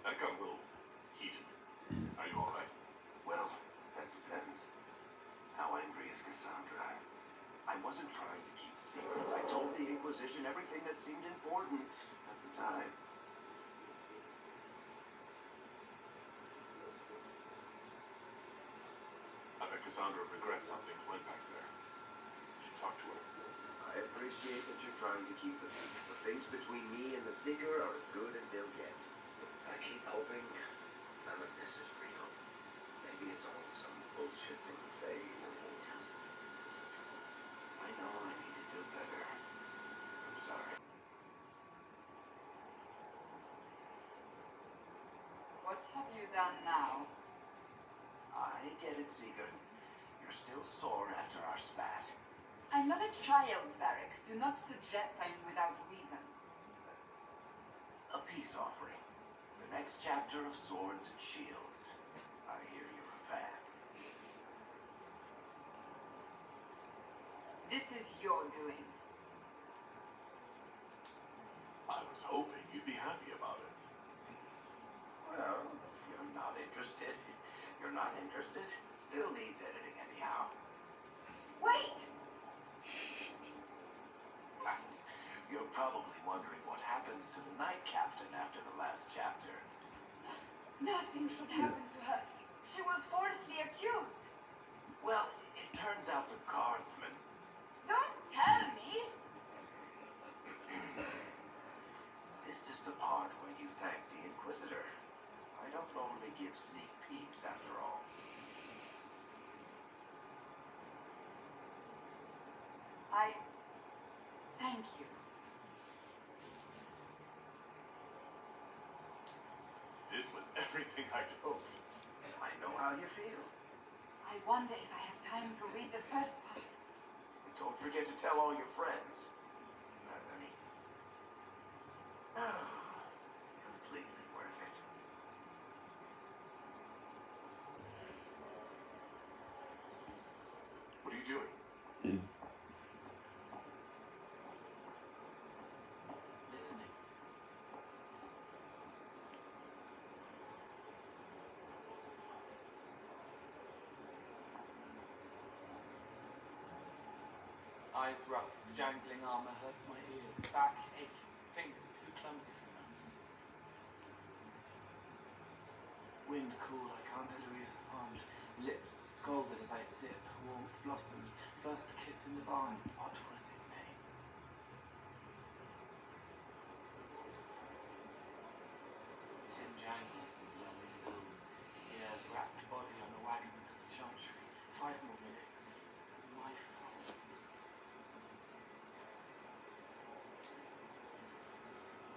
That got a little heated. Are you alright? Well, that depends. How angry is Cassandra? I wasn't trying to keep secrets. I told the Inquisition everything that seemed important at the time. I bet Cassandra regrets how things went back there. You should talk to her. I appreciate that you're trying to keep the peace, but things between me and the Seeker are as good as they'll get. I keep hoping none of this is real. Maybe it's all some bullshit from the Fae, or we'll just disappear. I know I need to do better. I'm sorry. What have you done now? I get it, Seeker. You're still sore after our spat. I'm not a child, Varric. Do not suggest I'm without reason. A peace offering. The next chapter of Swords and Shields. I hear you're a fan. This is your doing. I was hoping you'd be happy about it. Well, if you're not interested, you're not interested. Still needs editing anyhow. Wait! You're probably wondering what happens to the Knight Captain after the last chapter. Nothing should happen to her. She was falsely accused. Well, it turns out the guardsman... Don't tell me! This is the part where you thank the Inquisitor. I don't normally give sneak peeks, after all. Thank you. This was everything I hoped. I know how you feel. I wonder if I have time to read the first part. Don't forget to tell all your friends. Completely worth it. Eyes rough, jangling armor hurts my ears, back aching, fingers too clumsy for nuts. Wind cool like Aunt Eloise's pond, lips scalded as I sip, warmth blossoms, first kiss in the barn, what was his name? Tin jangles and blood spills, Pierre's wrapped body on the wagon to the chantry, 5 more minutes, my fault.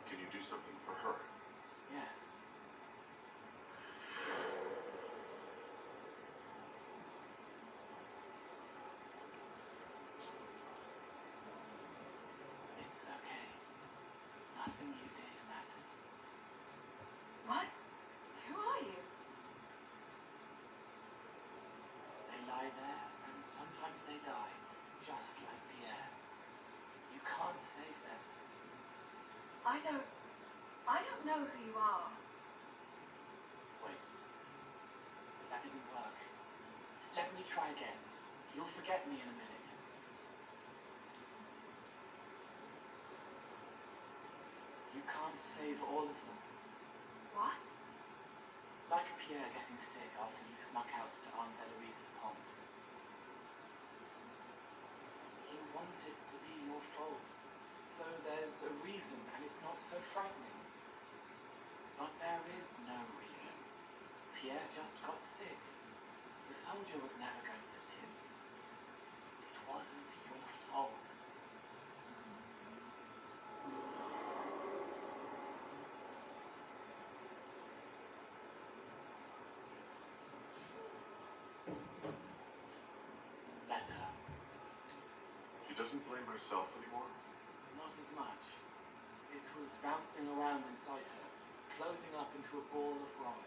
Can you do something for her? Yes. It's okay. Nothing you did mattered. What? Who are you? They lie there, and sometimes they die, just like Pierre. You can't save them. I don't know who you are. Wait. That didn't work. Let me try again. You'll forget me in a minute. You can't save all of them. What? Like Pierre getting sick after you snuck out to Aunt Eloise's pond. You want it to be your fault. So there's a reason, and it's not so frightening. But there is no reason. Pierre just got sick. The soldier was never going to live. It wasn't your fault. Better. She doesn't blame herself anymore? Not as much. It was bouncing around inside her, closing up into a ball of wrong.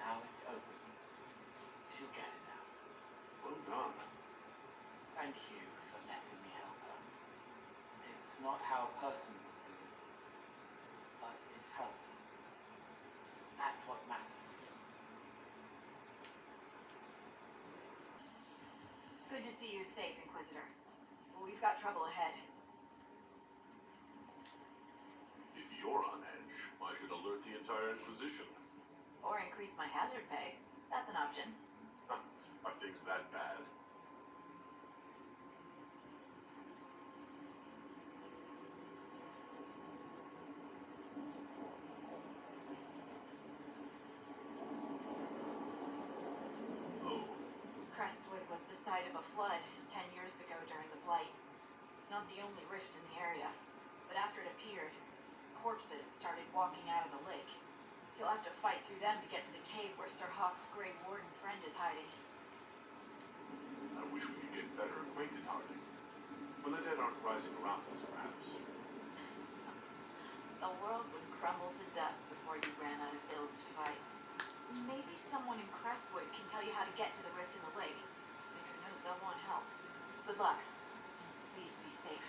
Now it's open. She'll get it out. Well done. Thank you for letting me help her. It's not how a person would do it, but it helped. That's what matters. Good to see you safe, Inquisitor. But we've got trouble ahead. If you're on edge, I should alert the entire Inquisition. Or increase my hazard pay. That's an option. Are things that bad? Oh. Crestwood was the site of a flood 10 years ago during the Blight. It's not the only rift in the area, but after it appeared, corpses started walking out of the lake. You'll have to fight through them to get to the cave where Sir Hawke's Grey Warden friend is hiding. I wish we could get better acquainted, Harding. When the dead aren't rising around us, perhaps. The world would crumble to dust before you ran out of ills to fight. Maybe someone in Crestwood can tell you how to get to the rift in the lake. Maker knows they'll want help. Good luck. Please be safe.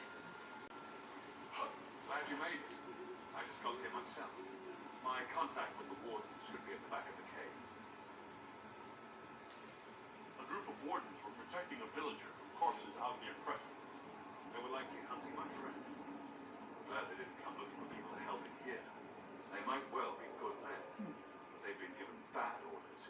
Glad you made it. I just got here myself. My contact with the wardens should be at the back of the cave. A group of wardens were protecting a villager from corpses out near Crestwood. They were likely hunting my friend. Glad they didn't come looking for people held in here. They might well be good men, but they've been given bad orders.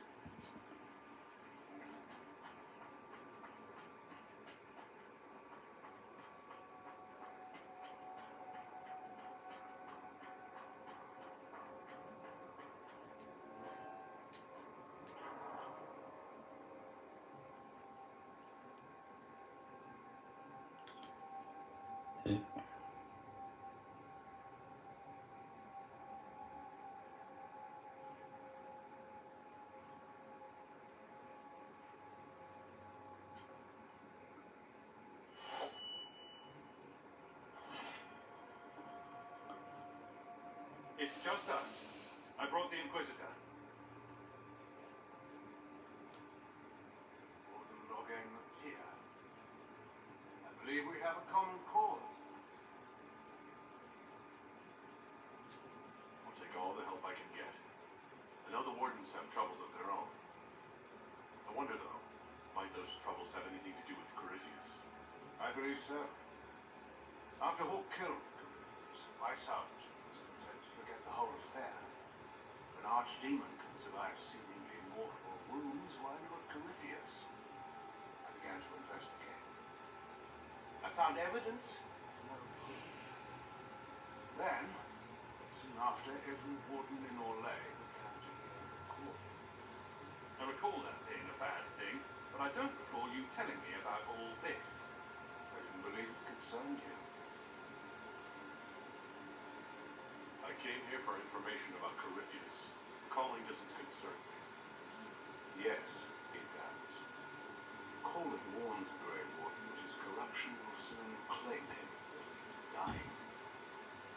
It's just us. I brought the Inquisitor. Warden Logang of Tyr. I believe we have a common cause. I'll take all the help I can get. I know the wardens have troubles of their own. I wonder, though, might those troubles have anything to do with Corypheus? I believe so. After Hawk killed Corypheus, my sergeant was content to forget the whole affair. An archdemon can survive seemingly mortal wounds. Why not Corypheus? I began to investigate. I found evidence, no proof. Then, soon after, every warden in Orlais began to hear the call. I recall that being a bad thing, but I don't recall you telling me about all this. I didn't believe it concerned you. I came here for information about Corypheus. Calling doesn't concern me. Yes, it does. Colin warns the Grey Warden that his corruption will soon claim him, that he is dying.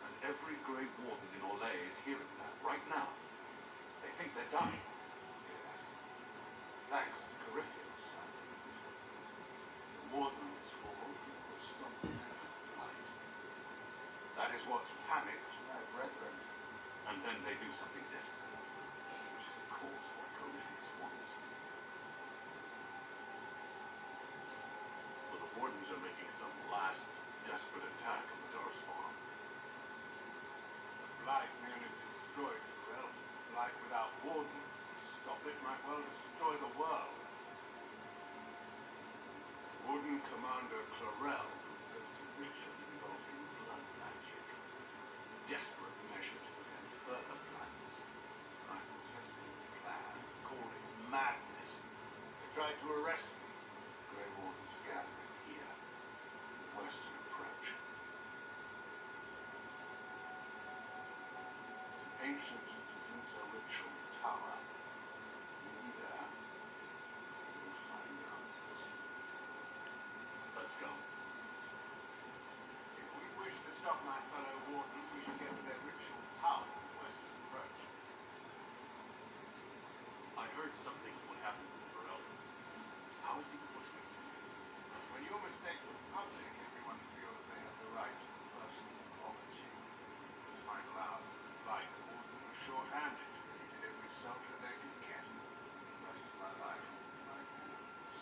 And every Grey Warden in Orlais is hearing that right now. They think they're dying. Yes. Thanks to Corypheus, I believe. If the Warden's fall, he will stop the next blight. That is what's panicked my brethren. And then they do something desperate, which is of course what Corypheus wants. So the Wardens are making some last desperate attack on the Darkspawn. The blight merely destroyed the realm. Blight without Wardens to stop it might well destroy the world. Warden Commander Clarel proposed a ritual involving blood magic. Desperate measure to prevent further blights. I protested the plan, called it madness. They tried to arrest me. Grey Wardens gathering here, in the western approach. It's an ancient Tavuta ritual tower. Meet me there. You'll find answers. Let's go. If we wish to stop my fellow Wardens, we should get to their ritual tower in the western approach. I heard something of what happened with Ferelden. How is he going to explain? When your mistakes are public, everyone feels they have the right to a personal apology. The final hours of the blight, the Warden was short-handed. They needed every soldier they could get. The rest of my life will be my penance.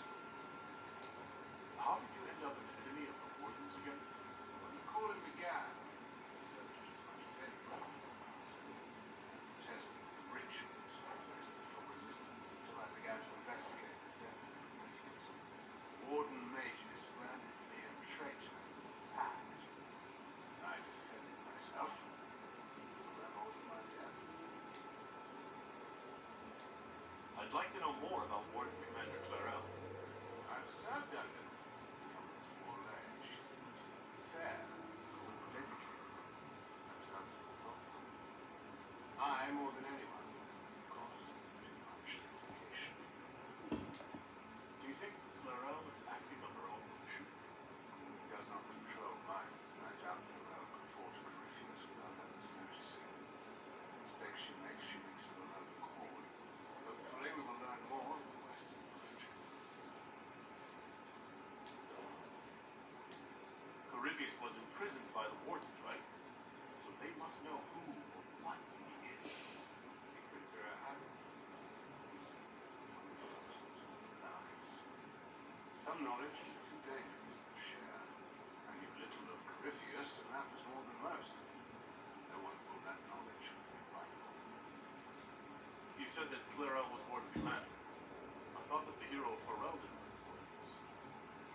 How did you end up an enemy of the Wardens again? When the calling began, I searched as much as anyone else. Testing the rituals, I faced little resistance until I began to investigate the death of Corypheus. Warden Mages branded me a traitor and attacked. I defended myself. Then ordered my death. I'd like to know more about Warden Commander Clarel. I've served under her since coming to Orlais. She seems fair, cool, educated. Perhaps that was the problem. I, more than anyone, caused too much education. Do you think Clarel is acting on her own volition? He does not control minds, and I doubt Clarel could fall to Corypheus without others noticing. The mistake she makes of her own accord. Hopefully we will learn more in the western approach. Corypheus was imprisoned by the Wardens, right? So they must know who or what he is. Secrets are a habit. Lives. Some knowledge is too dangerous to share. I knew little of Corypheus, and that was more than most. No one thought that knowledge would be vital. You said that Clarel was Warden Commander. I thought that the hero Ferelden was.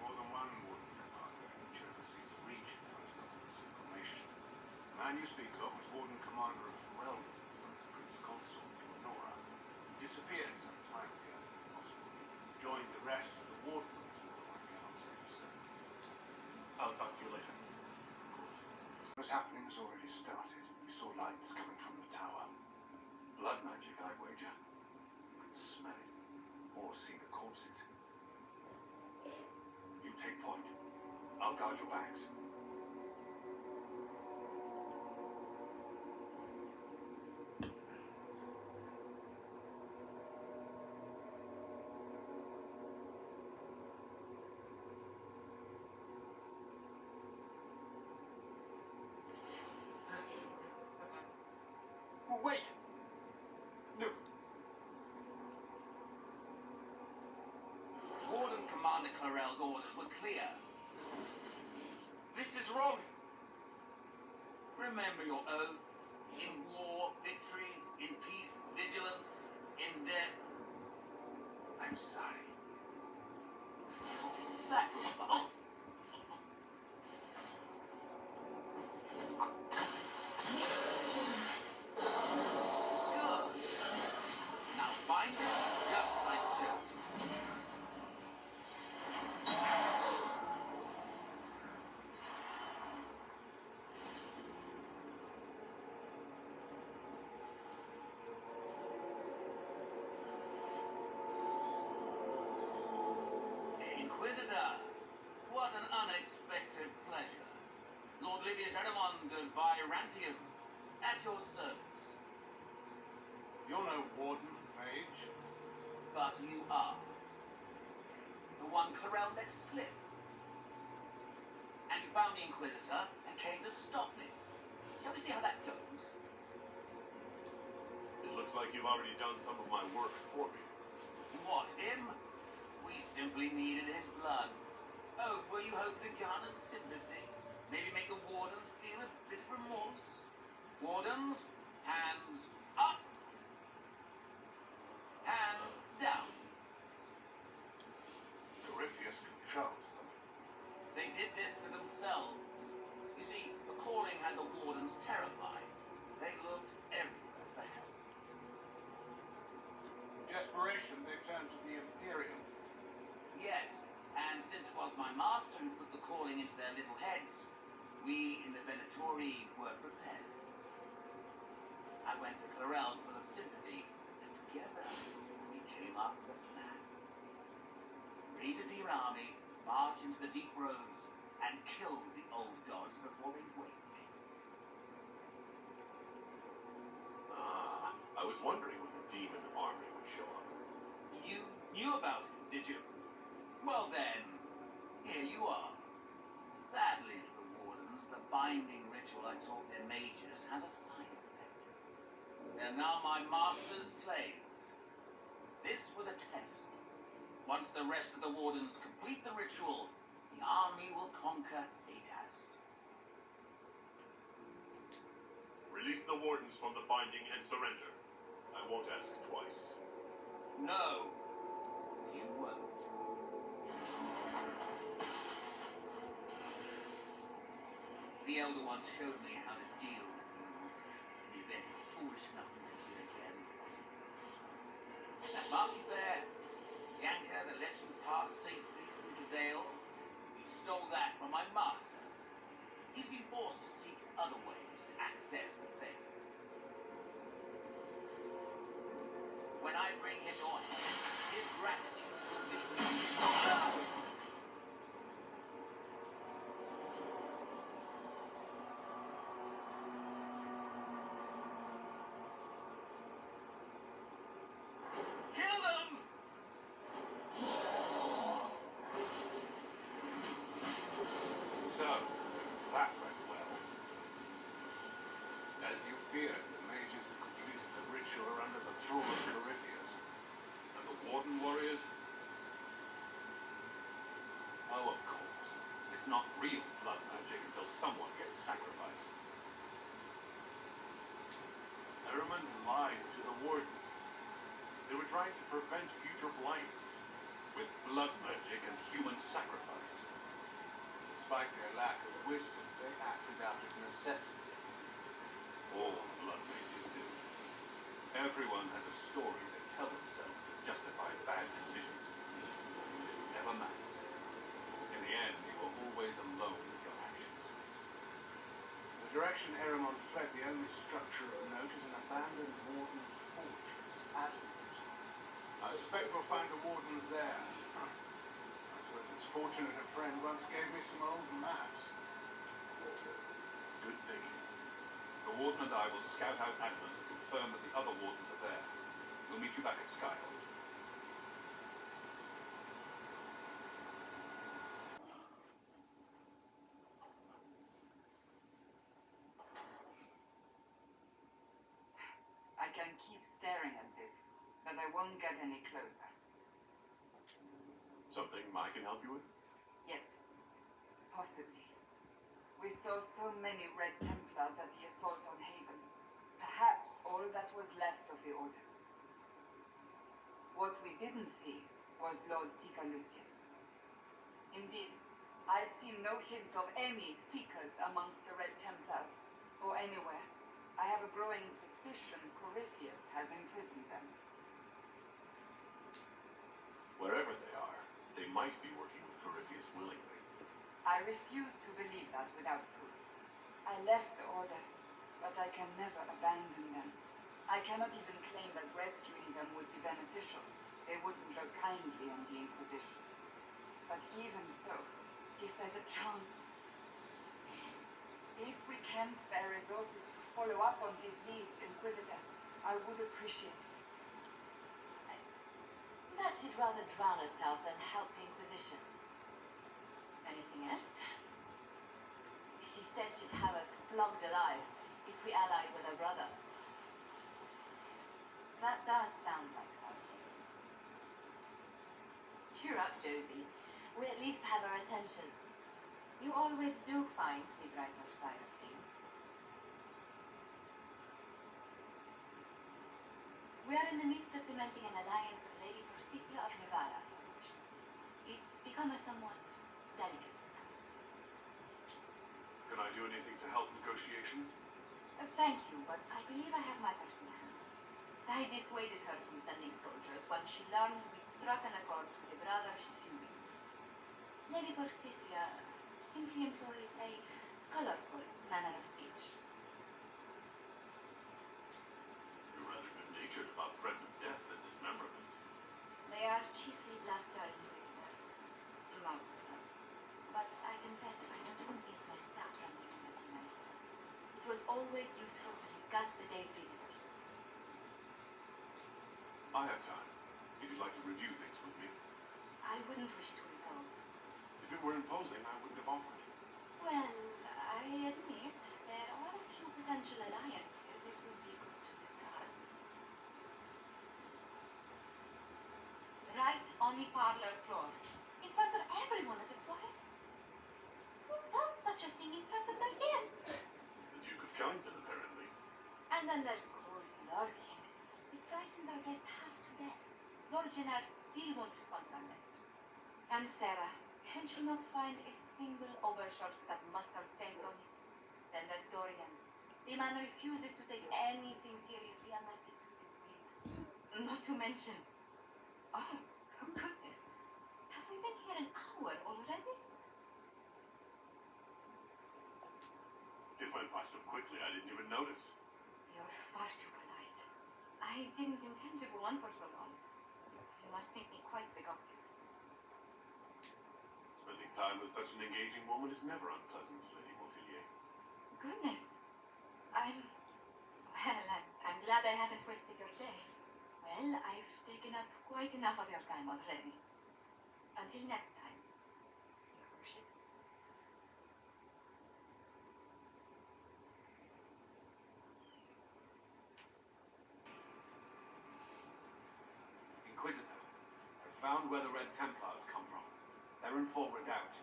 More than one Warden Commander, each oversees a region most often a single nation. The man you speak of was Warden Commander of Ferelden, known as Prince Consort Lenora. He disappeared some time ago. It's possible he joined the rest of the Wardens, although I cannot say for certain. I'll talk to you later. Of course. What's happening has already started. We saw lights coming from the tower. Blood magic, I wager. You can smell it. Or see the corpses. You take point. I'll guard your backs. Wait! No! Warden Commander Clarel's orders were clear. This is wrong. Remember your oath. In war, victory. In peace, vigilance. In death, I'm sorry. Sacrifice. Good. Now find it just like so. Inquisitor, what an unexpected pleasure. Lord Livius Edamond of Virantium, at your service. You're no warden, mage. But you are. The one Clarel let slip. And you found the Inquisitor and came to stop me. Shall we see how that goes? It looks like you've already done some of my work for me. What, him? We simply needed his blood. Oh, were you hoping to garner sympathy? Maybe make the Wardens feel a bit of remorse? Wardens, hands up! Hands down. Corypheus controls them. They did this to themselves. You see, the calling had the Wardens terrified. They looked everywhere for help. In desperation, they turned to the Imperium. Yes, and since it was my master who put the calling into their little heads, we in the Venatori were prepared. I went to Clarel full of sympathy, and together we came up with a plan. Raise a deer army, march into the deep roads, and kill the old gods before they wake me. I was wondering when the demon army would show up. You knew about him, did you? Well then, here you are. Sadly to the Wardens, the binding ritual I taught their mages has a side effect. They're now my master's slaves. This was a test. Once the rest of the Wardens complete the ritual, the army will conquer Thedas. Release the Wardens from the binding and surrender. I won't ask twice. No, you won't. The Elder One showed me how to deal with you in the event you're foolish enough to mention it again. That market there, the anchor that lets you pass safely through the Vale, you stole that from my master. He's been forced to seek other ways to access the faith. When I bring him your hand, his gratitude will be... Kill them! So, that went well. As you feared, the mages have completed the ritual under the thrall of Corypheus. And the Warden warriors? Oh, of course. It's not real blood magic until someone gets sacrificed. Ehrman lied to the Wardens. They were trying to prevent future blights with blood magic and human sacrifice. Despite their lack of wisdom, they acted out of necessity. All blood mages do. Everyone has a story they tell themselves to justify bad decisions. It never matters. In the end, you are always alone with your actions. The direction Ehrman fled, the only structure of note is an abandoned warden fortress, Adamant. I suspect we'll find the wardens there. I suppose it's fortunate a friend once gave me some old maps. Good thinking. The Warden and I will scout out Adamant and confirm that the other Wardens are there. We'll meet you back at Skyhold. I can keep staring at this, but I won't get any closer. Something I can help you with? Yes, possibly. We saw so many Red Templars at the assault on Haven. Perhaps all that was left of the Order. What we didn't see was Lord Seeker Lucius. Indeed, I've seen no hint of any Seekers amongst the Red Templars, or anywhere. I have a growing suspicion Corypheus has imprisoned them. Wherever they are, they might be working with Corypheus willingly. I refuse to believe that without proof. I left the Order, but I can never abandon them. I cannot even claim that rescuing them would be beneficial. They wouldn't look kindly on the Inquisition. But even so, if there's a chance, if we can spare resources to follow up on these leads, Inquisitor, I would appreciate it. That she'd rather drown herself than help the Inquisition. Anything else? She said she'd have us flogged alive if we allied with her brother. That does sound like her. Cheer up, Josie. We at least have her attention. You always do find the brighter side of things. We are in the midst of cementing an alliance with Lady Forsythia of Navarra. It's become a somewhat delicate task. Can I do anything to help negotiations? Thank you, but I believe I have matters in hand. I dissuaded her from sending soldiers once she learned we'd struck an accord with the brother she's feuding with. Lady Forsythia simply employs a colorful manner of speech. You're rather good-natured about threats of death and dismemberment. They are chiefly Blaster Inquisitor. Most of them. But I confess I don't miss my staff running in as United. It was always useful to discuss the day's visitors. I have time, if you'd like to review things with me. I wouldn't wish to impose. If it were imposing, I wouldn't have offered. Well, I admit there are a few potential alliances it would be good to discuss. Right on the parlor floor, in front of everyone at the soiree. Who does such a thing in front of their guests? The Duke of Kellington, apparently. And then there's Cole's lurking. It frightens our guests half to death. Lord Jenner still won't respond to our letters. And Sarah, can she not find a single overshirt with that mustard paint on it? Then there's Dorian. The man refuses to take anything seriously unless it suits his whim. Not to mention... Oh, goodness. Have we been here an hour already? It went by so quickly I didn't even notice. You're far too polite. I didn't intend to go on for so long. You must think me quite the gossip. Spending time with such an engaging woman is never unpleasant, Lady Montillier. Goodness. I'm glad I haven't wasted your day. Well, I've taken up quite enough of your time already. Until next time, Your Worship. Inquisitor, I've found where the Red Templars come from. They're in full redoubt.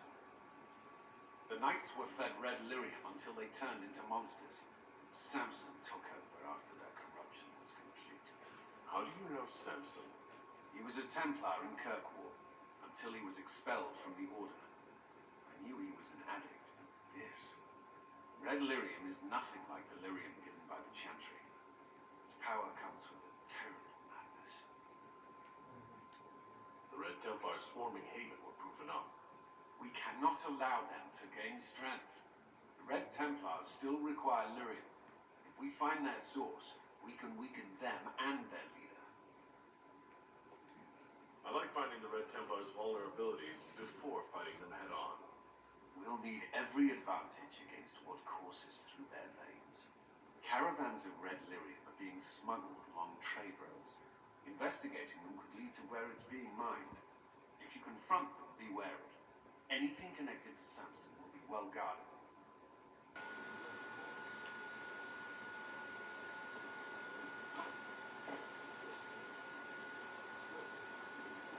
The Knights were fed red lyrium until they turned into monsters. Samson took over after their corruption was complete. How do you know Samson? He was a Templar in Kirkwall until he was expelled from the Order. I knew he was an addict, but this... Red lyrium is nothing like the lyrium given by the Chantry. Its power comes with a terrible madness. The Red Templars swarming Haven were proof enough. We cannot allow them to gain strength. The Red Templars still require lyrium. If we find their source, we can weaken them and their leader. I like finding the Red Templars' vulnerabilities before fighting them head-on. We'll need every advantage against what courses through their veins. Caravans of red lyrium are being smuggled along trade roads. Investigating them could lead to where it's being mined. If you confront them, be wary. Anything connected to Samson will be well guarded.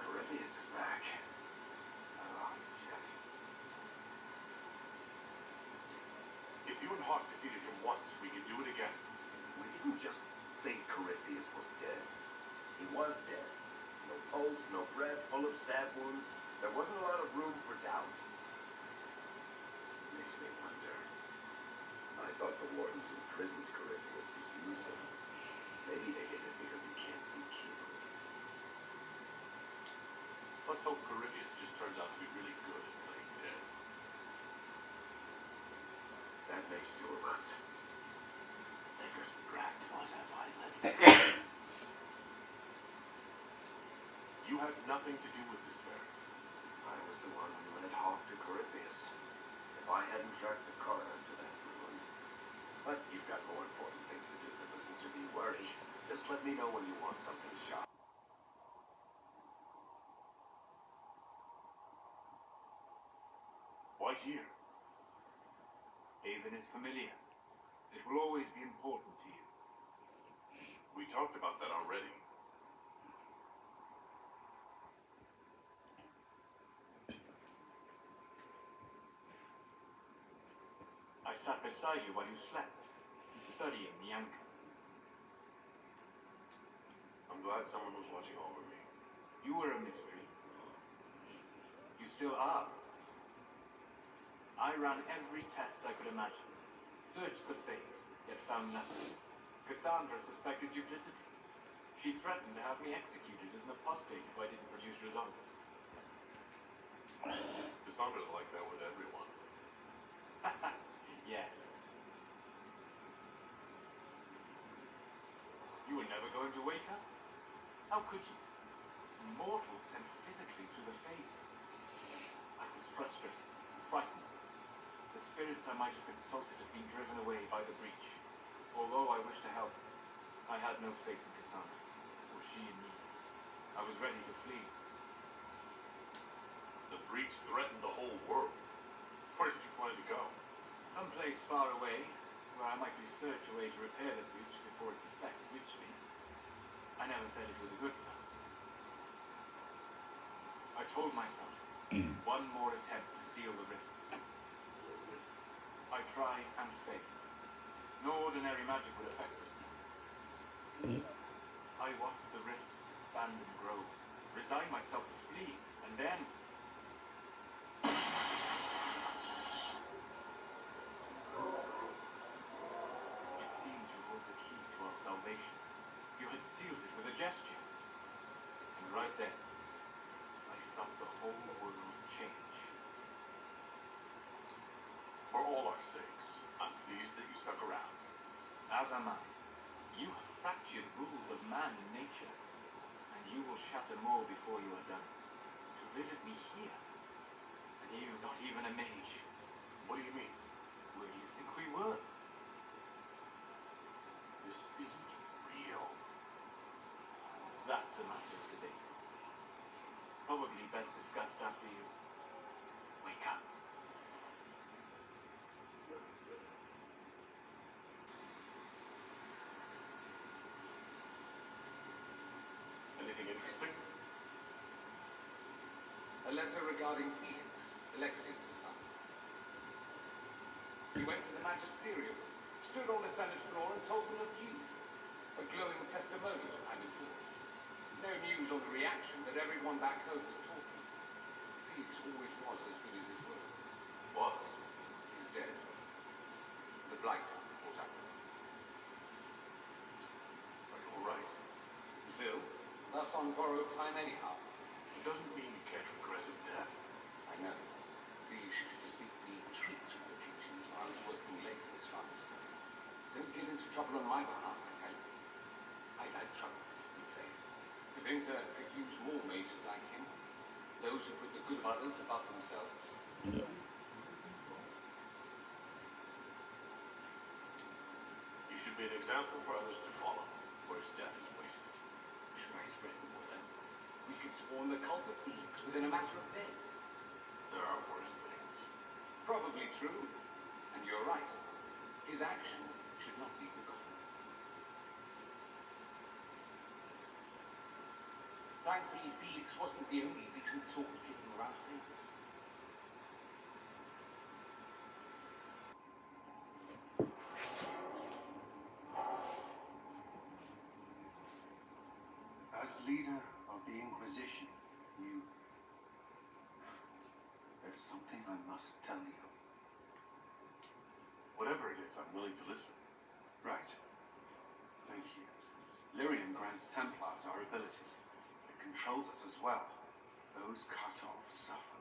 Corypheus is back. Oh, shit. Hawk defeated him once. We can do it again. We didn't just think Corypheus was dead. He was dead. No pulse, no breath, full of stab wounds. There wasn't a lot of room for doubt. Makes me wonder. I thought the wardens imprisoned Corypheus to use him. Maybe they did it because he can't be killed. Let's hope Corypheus just turns out to be really good at playing dead. That makes two of us. Beggar's breath, what have I let You had nothing to do with this affair. I was the one who led Hawk to Corypheus. If I hadn't tracked the car to that ruin. But you've got more important things to do than listen to me worry. Just let me know when you want something shot. Why here? Haven is familiar. It will always be important to you. We talked about that already. I sat beside you while you slept, studying the anchor. I'm glad someone was watching over me. You were a mystery. You still are. I ran every test I could imagine. Searched the fate, yet found nothing. Cassandra suspected duplicity. She threatened to have me executed as an apostate if I didn't produce results. Cassandra's like that with everyone. Yes. You were never going to wake up? How could you? Mortals sent physically through the fade. I was frustrated, frightened. The spirits I might have consulted had been driven away by the breach. Although I wished to help, I had no faith in Cassandra, or she in me. I was ready to flee. The breach threatened the whole world. Where did you plan to go? Someplace far away, where I might research a way to repair the breach before its effects reached me. I never said it was a good plan. I told myself, one more attempt to seal the rifts. I tried and failed. No ordinary magic would affect them. I watched the rifts expand and grow, resigned myself to flee, and then... It seems you hold the key to our salvation. You had sealed it with a gesture. And right then, I felt the whole world change. For all our sakes, I'm pleased that you stuck around. As am I. You have fractured rules of man and nature, and you will shatter more before you are done. To visit me here, and you not even a mage. What do you mean? Where do you think we were? This isn't real. That's a matter of debate. Probably best discussed after you wake up. Anything interesting? A letter regarding Felix, Alexius' son. He went to the magisterium, stood on the Senate floor and told them of you. A glowing testimonial, I'm informed. No news on the reaction, but everyone back home is talking. Felix always was as good as his word. Was? He's dead. The blight caught up. Are you alright? He's ill. That's on borrowed time anyhow. It doesn't mean you can't regret his death. I know. Felix used to sneak me treats from the kitchens while I was working late in his father's study. Don't get into trouble on my behalf, I tell you. I've had trouble, he'd say. Tabinta could use more mages like him. Those who put the good of others above themselves. He should be an example for others to follow, where his death is wasted. Should I spread the word? We could spawn the cult of Felix within a matter of days. There are worse things. Probably true. And you're right. His actions should not be forgotten. Thankfully, Felix wasn't the only decent sort kicking around Thetis. As leader of the Inquisition, there's something I must tell you. Whatever it is, I'm willing to listen. Right. Thank you. Lyrium grants Templars our abilities. It controls us as well. Those cut off suffer.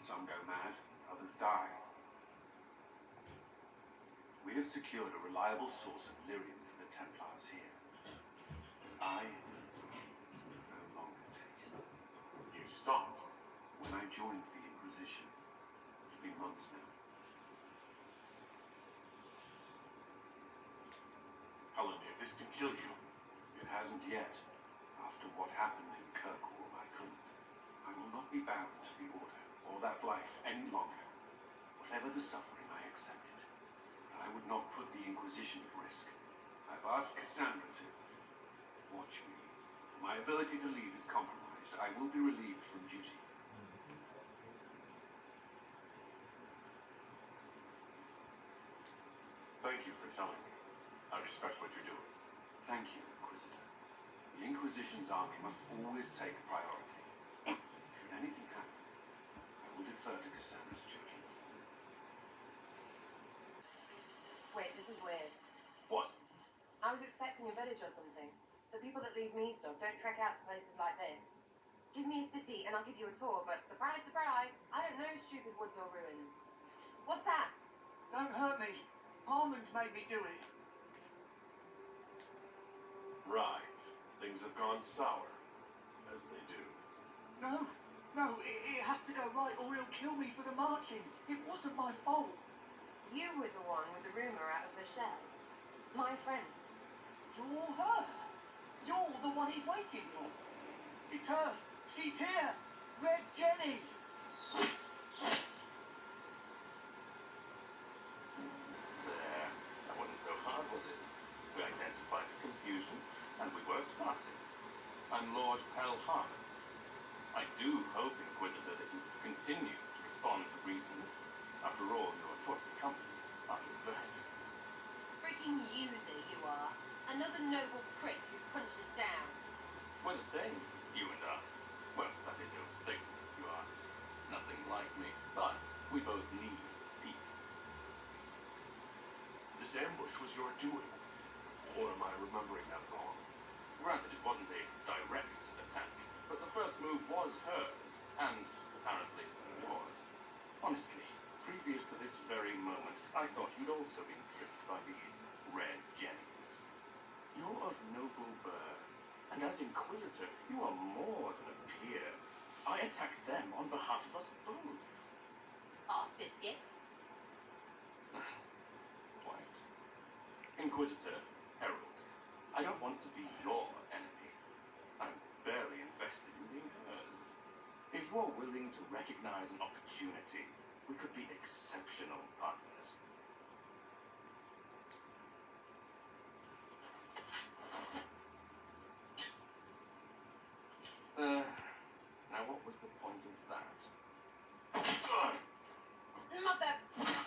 Some go mad, others die. We have secured a reliable source of lyrium for the Templars here. I no longer take it. You stopped. When I joined the Inquisition, it's been months now. Helen, if this can kill you, It hasn't yet. After what happened in Kirkwall, I couldn't. I will not be bound to the Order or that life any longer. Whatever the suffering, I accept it. But I would not put the Inquisition at risk. I've asked Cassandra to watch me. If my ability to lead is compromised, I will be relieved from duty. thank you for telling me. I respect what you're doing. Thank you, Inquisitor. The Inquisition's army must always take priority. Should anything happen, I will defer to Cassandra's judgment. Wait, this is weird. What? I was expecting a village or something. The people that leave me stuff don't trek out to places like this. Give me a city and I'll give you a tour, but surprise, surprise, I don't know stupid woods or ruins. What's that? Don't hurt me. Armand made me do it. Right. Things have gone sour. As they do. No, it has to go right or he'll kill me for the marching. It wasn't my fault. You were the one with the rumour out of the shed. My friend. You're her. You're the one he's waiting for. It's her. She's here. Red Jenny. There. That wasn't so hard, was it? We identified the confusion, and we worked past it. I'm Lord Pelham. I do hope, Inquisitor, that you continue to respond to reason. After all, your choice of company is out of virtues. Freaking user you are. Another noble prick who punches down. We're the same, you and I. Well, that is your statement. You are nothing like me, but we both need people. This ambush was your doing. Or am I remembering that wrong? Granted, it wasn't a direct attack, but the first move was hers, and apparently yours. Honestly, previous to this very moment, I thought you'd also been tricked by these red jennies. You're of noble birth, and as Inquisitor, you are more than a peer. I attacked them on behalf of us both. Arse biscuit. Quiet. Inquisitor, Herald, I don't want to be your enemy. I'm barely invested in being hers. If you are willing to recognize an opportunity, we could be exceptional partners. Now what was the point of that? Mother,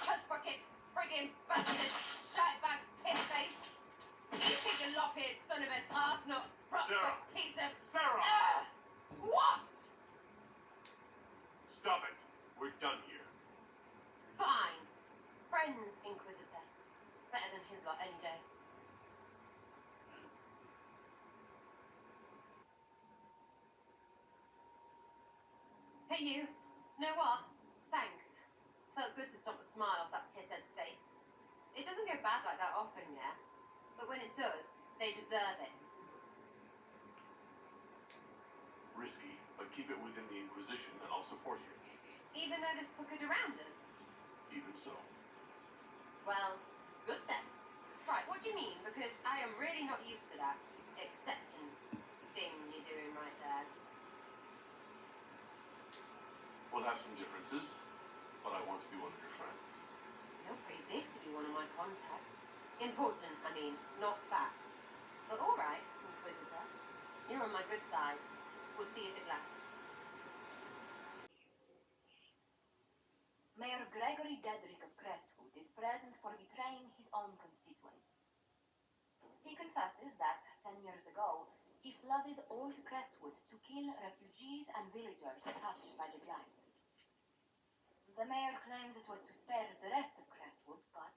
cuss bucket, friggin' bastard, shitebag, piss-face. You think you're lop-eared son of an arse-nut, Sarah. piece of... Sarah! What? Stop it. We're done here. Fine. Friends, Inquisitor. Better than his lot any day. Hey you. Know what? Thanks. Felt good to stop the smile off that pisshead's face. It doesn't go bad like that often, yeah? But when it does, they deserve it. Risky, but keep it within the Inquisition and I'll support you. Even though there's crooked around us. Even so. Well, good then. Right, what do you mean? Because I am really not used to that acceptance thing you're doing right there. We'll have some differences, but I want to be one of your friends. You're pretty big to be one of my contacts. Important, I mean, not fat. But alright, Inquisitor. You're on my good side. We'll see if it lasts. Mayor Gregory Dedrick of Crestwood is present for betraying his own constituents. He confesses that, 10 years ago, He flooded old Crestwood to kill refugees and villagers touched by the blight. The mayor claims it was to spare the rest of Crestwood, but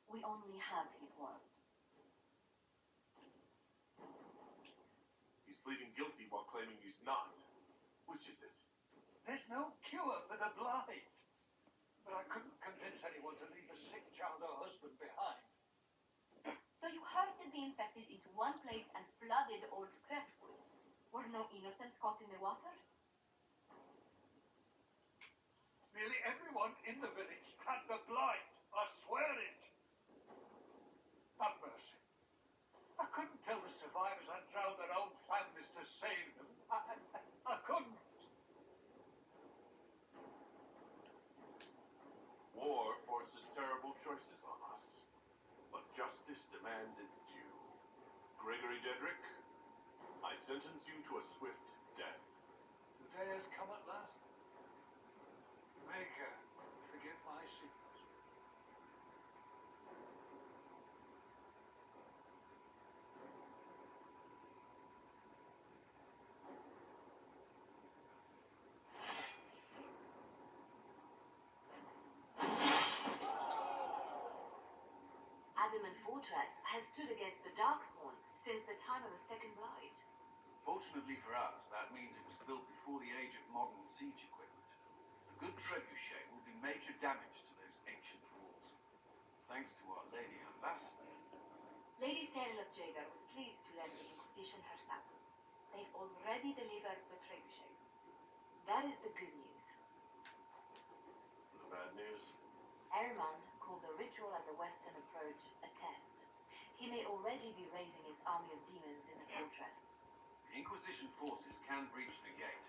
we only have his word. He's pleading guilty while claiming he's not. Which is it? There's no cure for the blight. But I couldn't convince anyone to leave a sick child or husband behind. So you herded the infected into one place and flooded old Crestwood. Were no innocents caught in the waters? Nearly everyone in the village had the blight. I swear it. Have mercy. I couldn't tell the survivors I'd drown their own families to save them. I couldn't. War forces terrible choices on us, but justice demands its due. Gregory Dedrick, I sentence you to a swift death. The day has come at last. Maker, forgive my sins. Adamant Fortress has stood against the Darkspawn since the time of the Second Blight. Fortunately for us, that means it was built before the age of modern siege equipment. A good trebuchet will do major damage to those ancient walls. Thanks to our Lady Ambassador. Lady Cyril of Jadar was pleased to lend the Inquisition her samples. They've already delivered the trebuchets. That is the good news. The bad news? Airmond called the ritual at the western approach a test. He may already be raising his army of demons in the fortress. The Inquisition forces can breach the gate,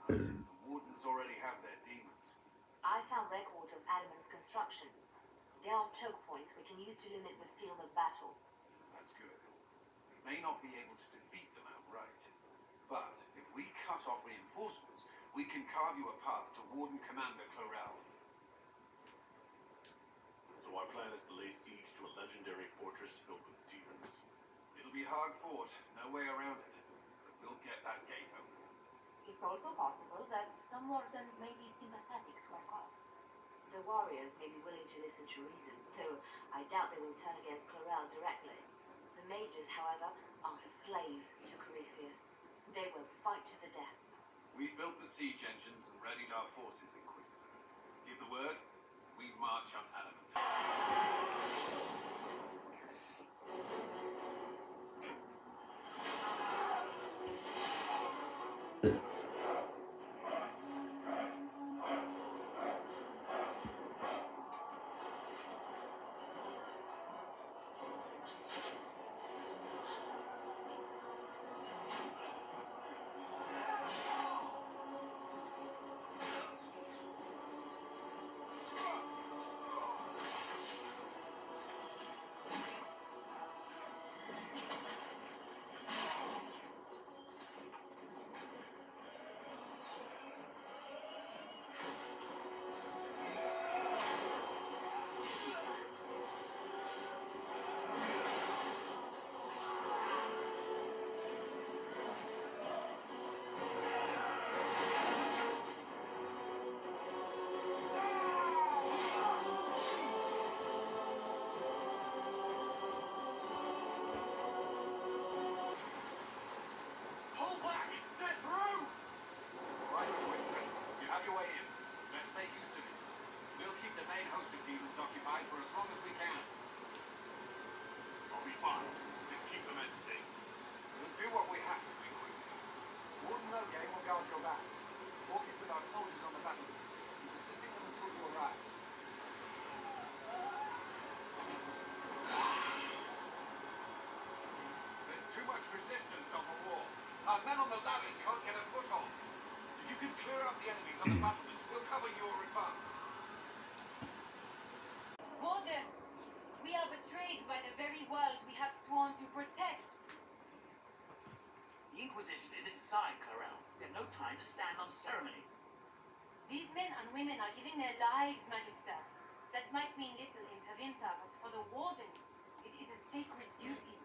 but the Wardens already have their demons. I found records of Adamant's construction. There are choke points we can use to limit the field of battle. That's good. We may not be able to defeat them outright, but if we cut off reinforcements, we can carve you a path to Warden Commander Clorel. So our plan is to lay siege to a legendary fortress filled with demons. It'll be hard fought, no way around it, but we'll get that gate open. It's also possible that some wardens may be sympathetic to our cause. The warriors may be willing to listen to reason, though I doubt they will turn against Clorel directly. The mages, however, are slaves to Corypheus. They will fight to the death. We've built the siege engines and readied our forces, Inquisitor. Give the word, we march on Adamant. Pull back! They're through! Right, Inquisitor, you have your way in. Let's make use of it. We'll keep the main host of demons occupied for as long as we can. I'll be fine. Just keep the men safe. We'll do what we have to, Inquisitor. Warden Loge will guard your back. Walk is with our soldiers on the battlements. He's assisting them until you arrive. There's too much resistance on the walls. Our men on the ladders can't get a foothold. If you can clear out the enemies on the battlements, we'll cover your advance. Warden, we are betrayed by the very world we have sworn to protect. The Inquisition is inside, Clorel. We have no time to stand on ceremony. These men and women are giving their lives, Magister. That might mean little in Tavinta, but for the Wardens, it is a sacred duty.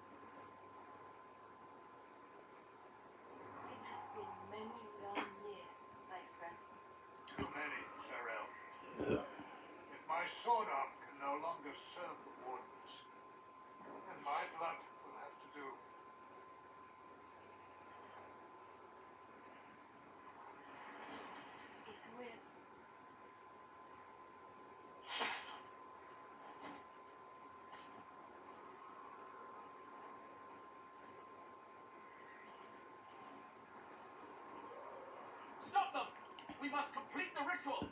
We must complete the ritual.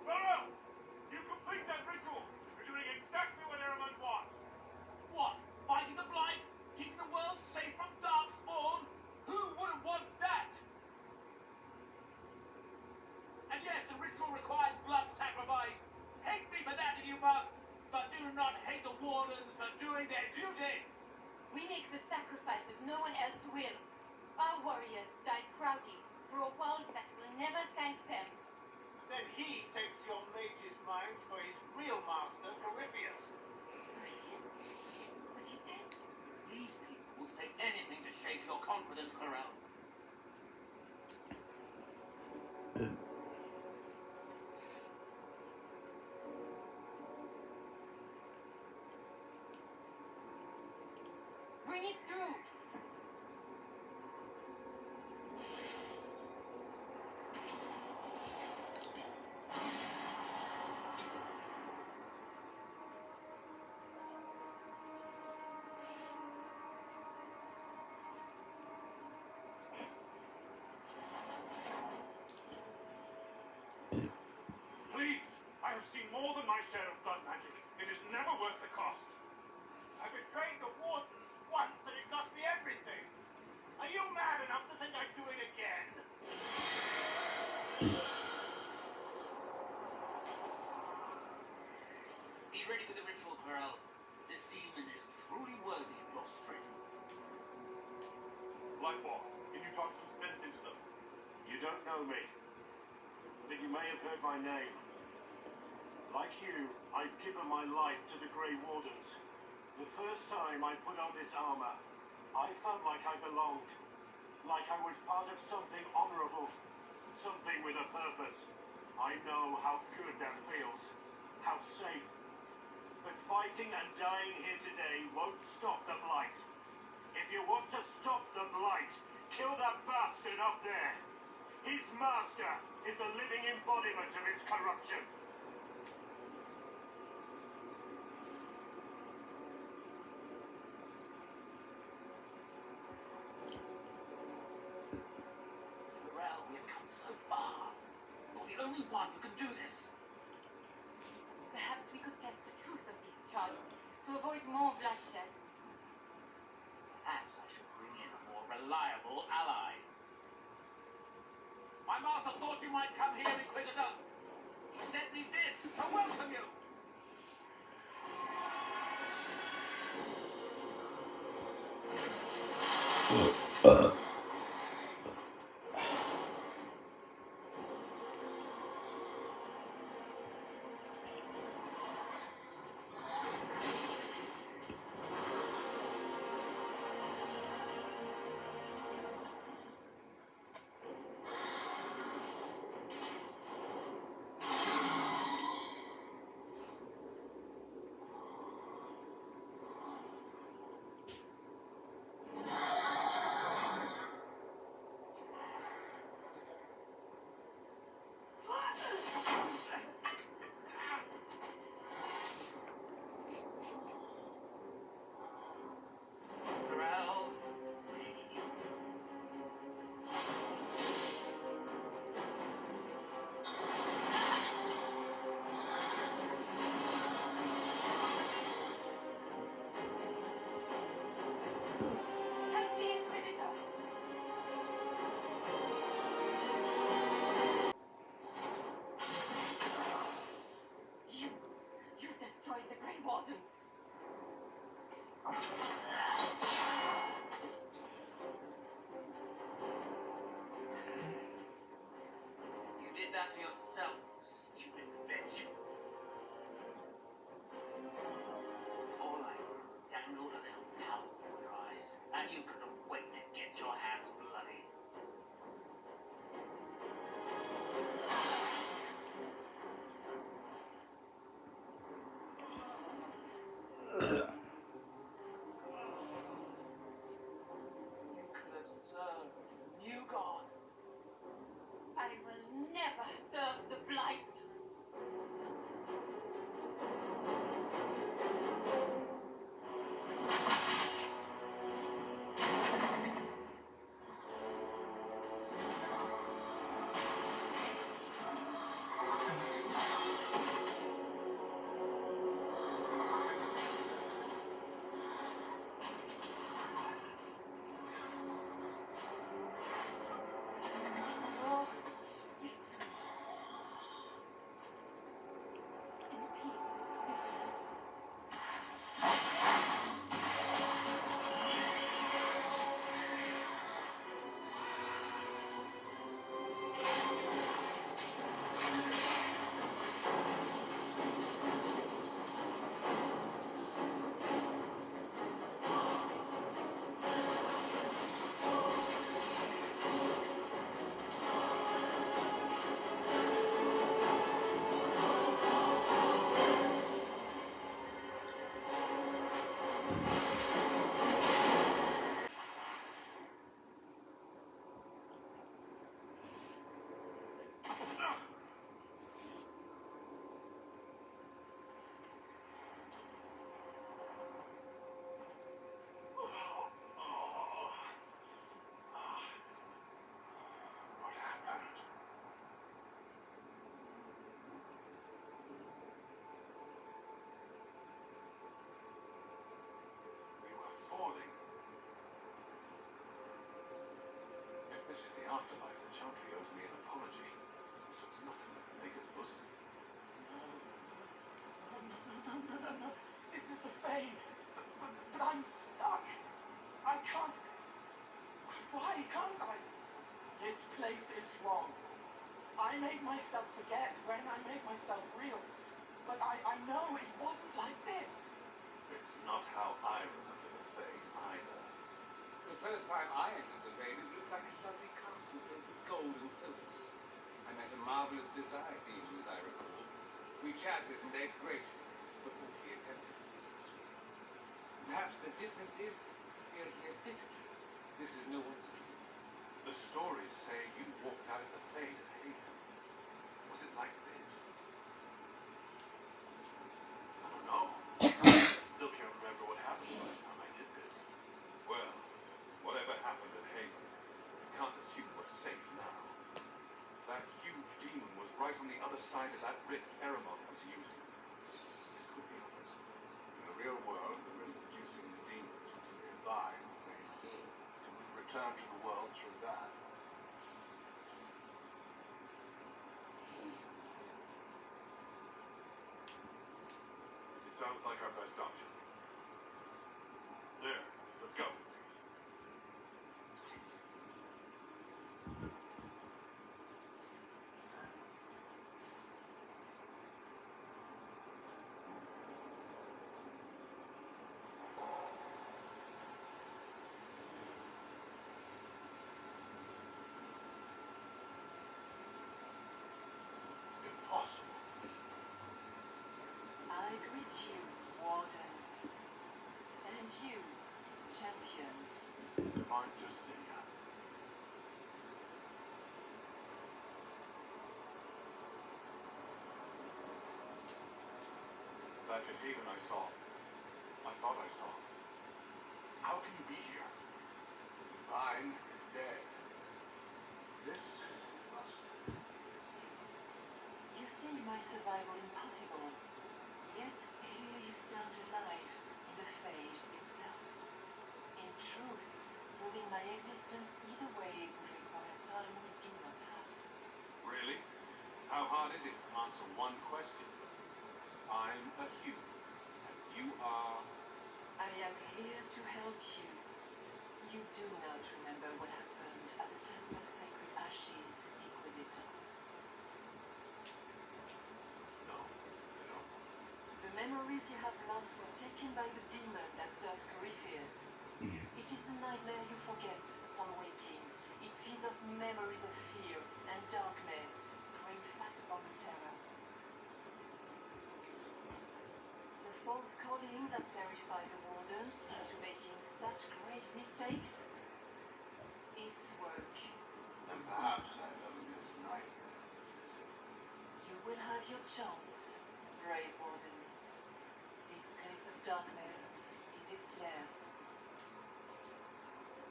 Farewell! You complete that ritual. You're doing exactly what Eraman wants. What? Fighting the blight? Keeping the world safe from darkspawn? Who wouldn't want that? And yes, the ritual requires blood sacrifice. Hate me for that if you must, but do not hate the wardens for doing their duty. We make the sacrifices no one else will. Our warriors died proudly for a world that will never thank them. Then he takes your mage's minds for his real master, Corypheus. Corypheus? But he's dead. These people will say anything to shake your confidence, Corel. Bring it through. Please, I have seen more than my share of blood magic. It is never worth the cost. I betrayed the wardens once and it cost me everything. Are you mad enough to think I'd do it again? Be ready with the ritual, Corel. This demon is truly worthy of your strength. Blackboard, can you talk some sense into them? You don't know me, but you may have heard my name. Like you, I've given my life to the Grey Wardens. The first time I put on this armor, I felt like I belonged. Like I was part of something honorable. Something with a purpose. I know how good that feels. How safe. But fighting and dying here today won't stop the Blight. If you want to stop the Blight, kill that bastard up there. His master is the living embodiment of its corruption. Corel, we have come so far. You're the only one who can do this. Perhaps we could test the truth of these charges to avoid more bloodshed. Perhaps I should bring in a more reliable ally. My master thought you might come here, Inquisitor. He sent me this to welcome you. that to yourself, stupid bitch. All I dangled a little power before your eyes, and you couldn't wait to get your hands bloody. You could have served the new god. I will never serve afterlife, the Chantry owes me an apology. So it's nothing like the Maker's bosom. No. This is the Fade. But I'm stuck. I can't. Why can't I? This place is wrong. I made myself forget when I made myself real. But I know it wasn't like this. It's not how I remember the Fade either. The first time I entered the Fade, it looked like a lovely castle filled with gold and silks. I met a marvelous desire demon, as I recall. We chatted and ate grapes before he attempted to possess me. Perhaps the difference is we are here physically. This is no one's dream. The stories say you walked out of the Fade at Haven. Was it like this? I don't know. Still can't remember what happened last time I did this. Well, whatever happened at Haven, I can't assume we're safe now. That huge demon was right on the other side of that rift Eramon was using. There could be others. In the real world, the rift producing the demons was nearby. Can we return to the world through that? It sounds like our best option. There, let's go. Impossible. I greet you, Warden. And you, Champion. Divine Justinia. Back at Haven I thought I saw. How can you be here? Divine is dead. This must be a demon. You think my survival impossible, yet here you stand alive in the Fade itself. In truth, proving my existence either way would require time we do not have. Really? How hard is it to answer one question? I'm a human, and you are... I am here to help you. You do not remember what happened at the Temple of Sacred Ashes, Inquisitor. No, I don't. The memories you have lost were taken by the demon that serves Corypheus. It is the nightmare you forget upon waking. It feeds off memories of fear and darkness, growing fat upon the terror. The false calling that terrified the wardens into making such great mistakes. Its work. And perhaps I owe this nightmare a visit. You will have your chance, brave warden. This place of darkness is its lair.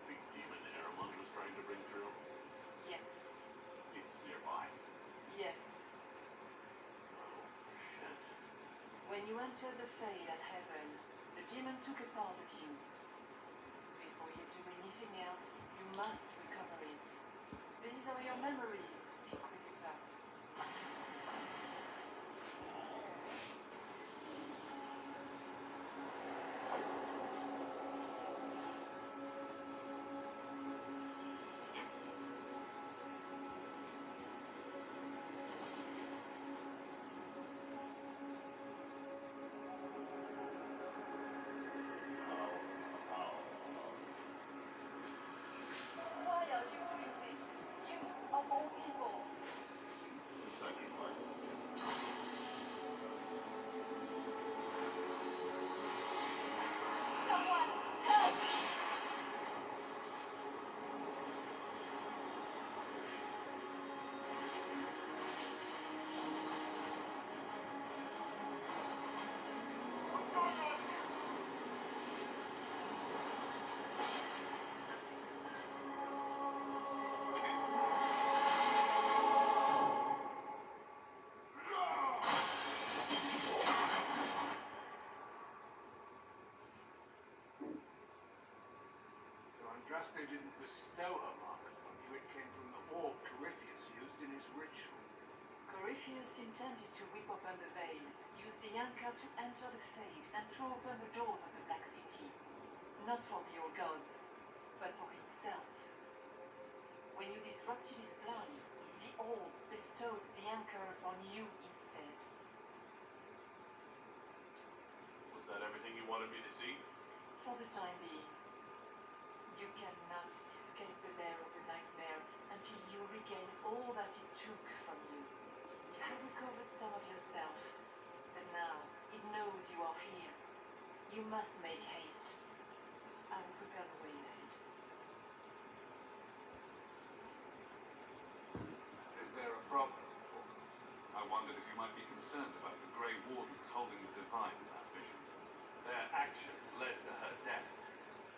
The demon Eramon was trying to bring through. Yes. It's nearby. Yes. Oh, shit. When you entered the Fade at Heaven, the demon took a part of you. Before you do anything else, you must recover it. These are your memories, Inquisitor. Why are you doing this? You, of all people. Someone, help! So Andraste didn't bestow her mark upon you, it came from the Corypheus intended to rip open the veil, use the anchor to enter the Fade, and throw open the doors of the Black City. Not for the old gods, but for himself. When you disrupted his plan, the Old bestowed the anchor upon you instead. Was that everything you wanted me to see? For the time being, you cannot escape the lair of the nightmare until you regain all that it took from you. You have recovered some of yourself, but now it knows you are here. You must make haste. I will prepare the way ahead. Is there a problem? I wondered if you might be concerned about the Grey Wardens holding the Divine in that vision. Their actions led to her death.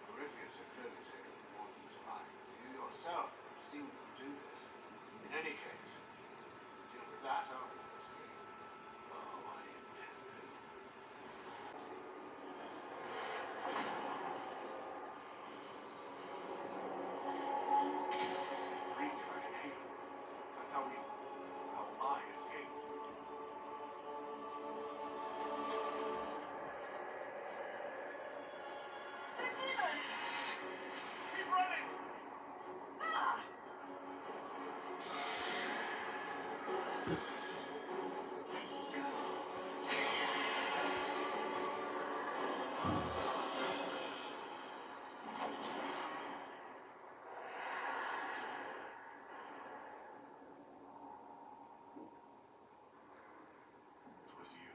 Corypheus had clearly taken the Warden's lives. You yourself have seen them do this. In any case, deal with that after your escape. Oh, I intend to. Reach like an angel. That's how I escaped. Keep running! It was you.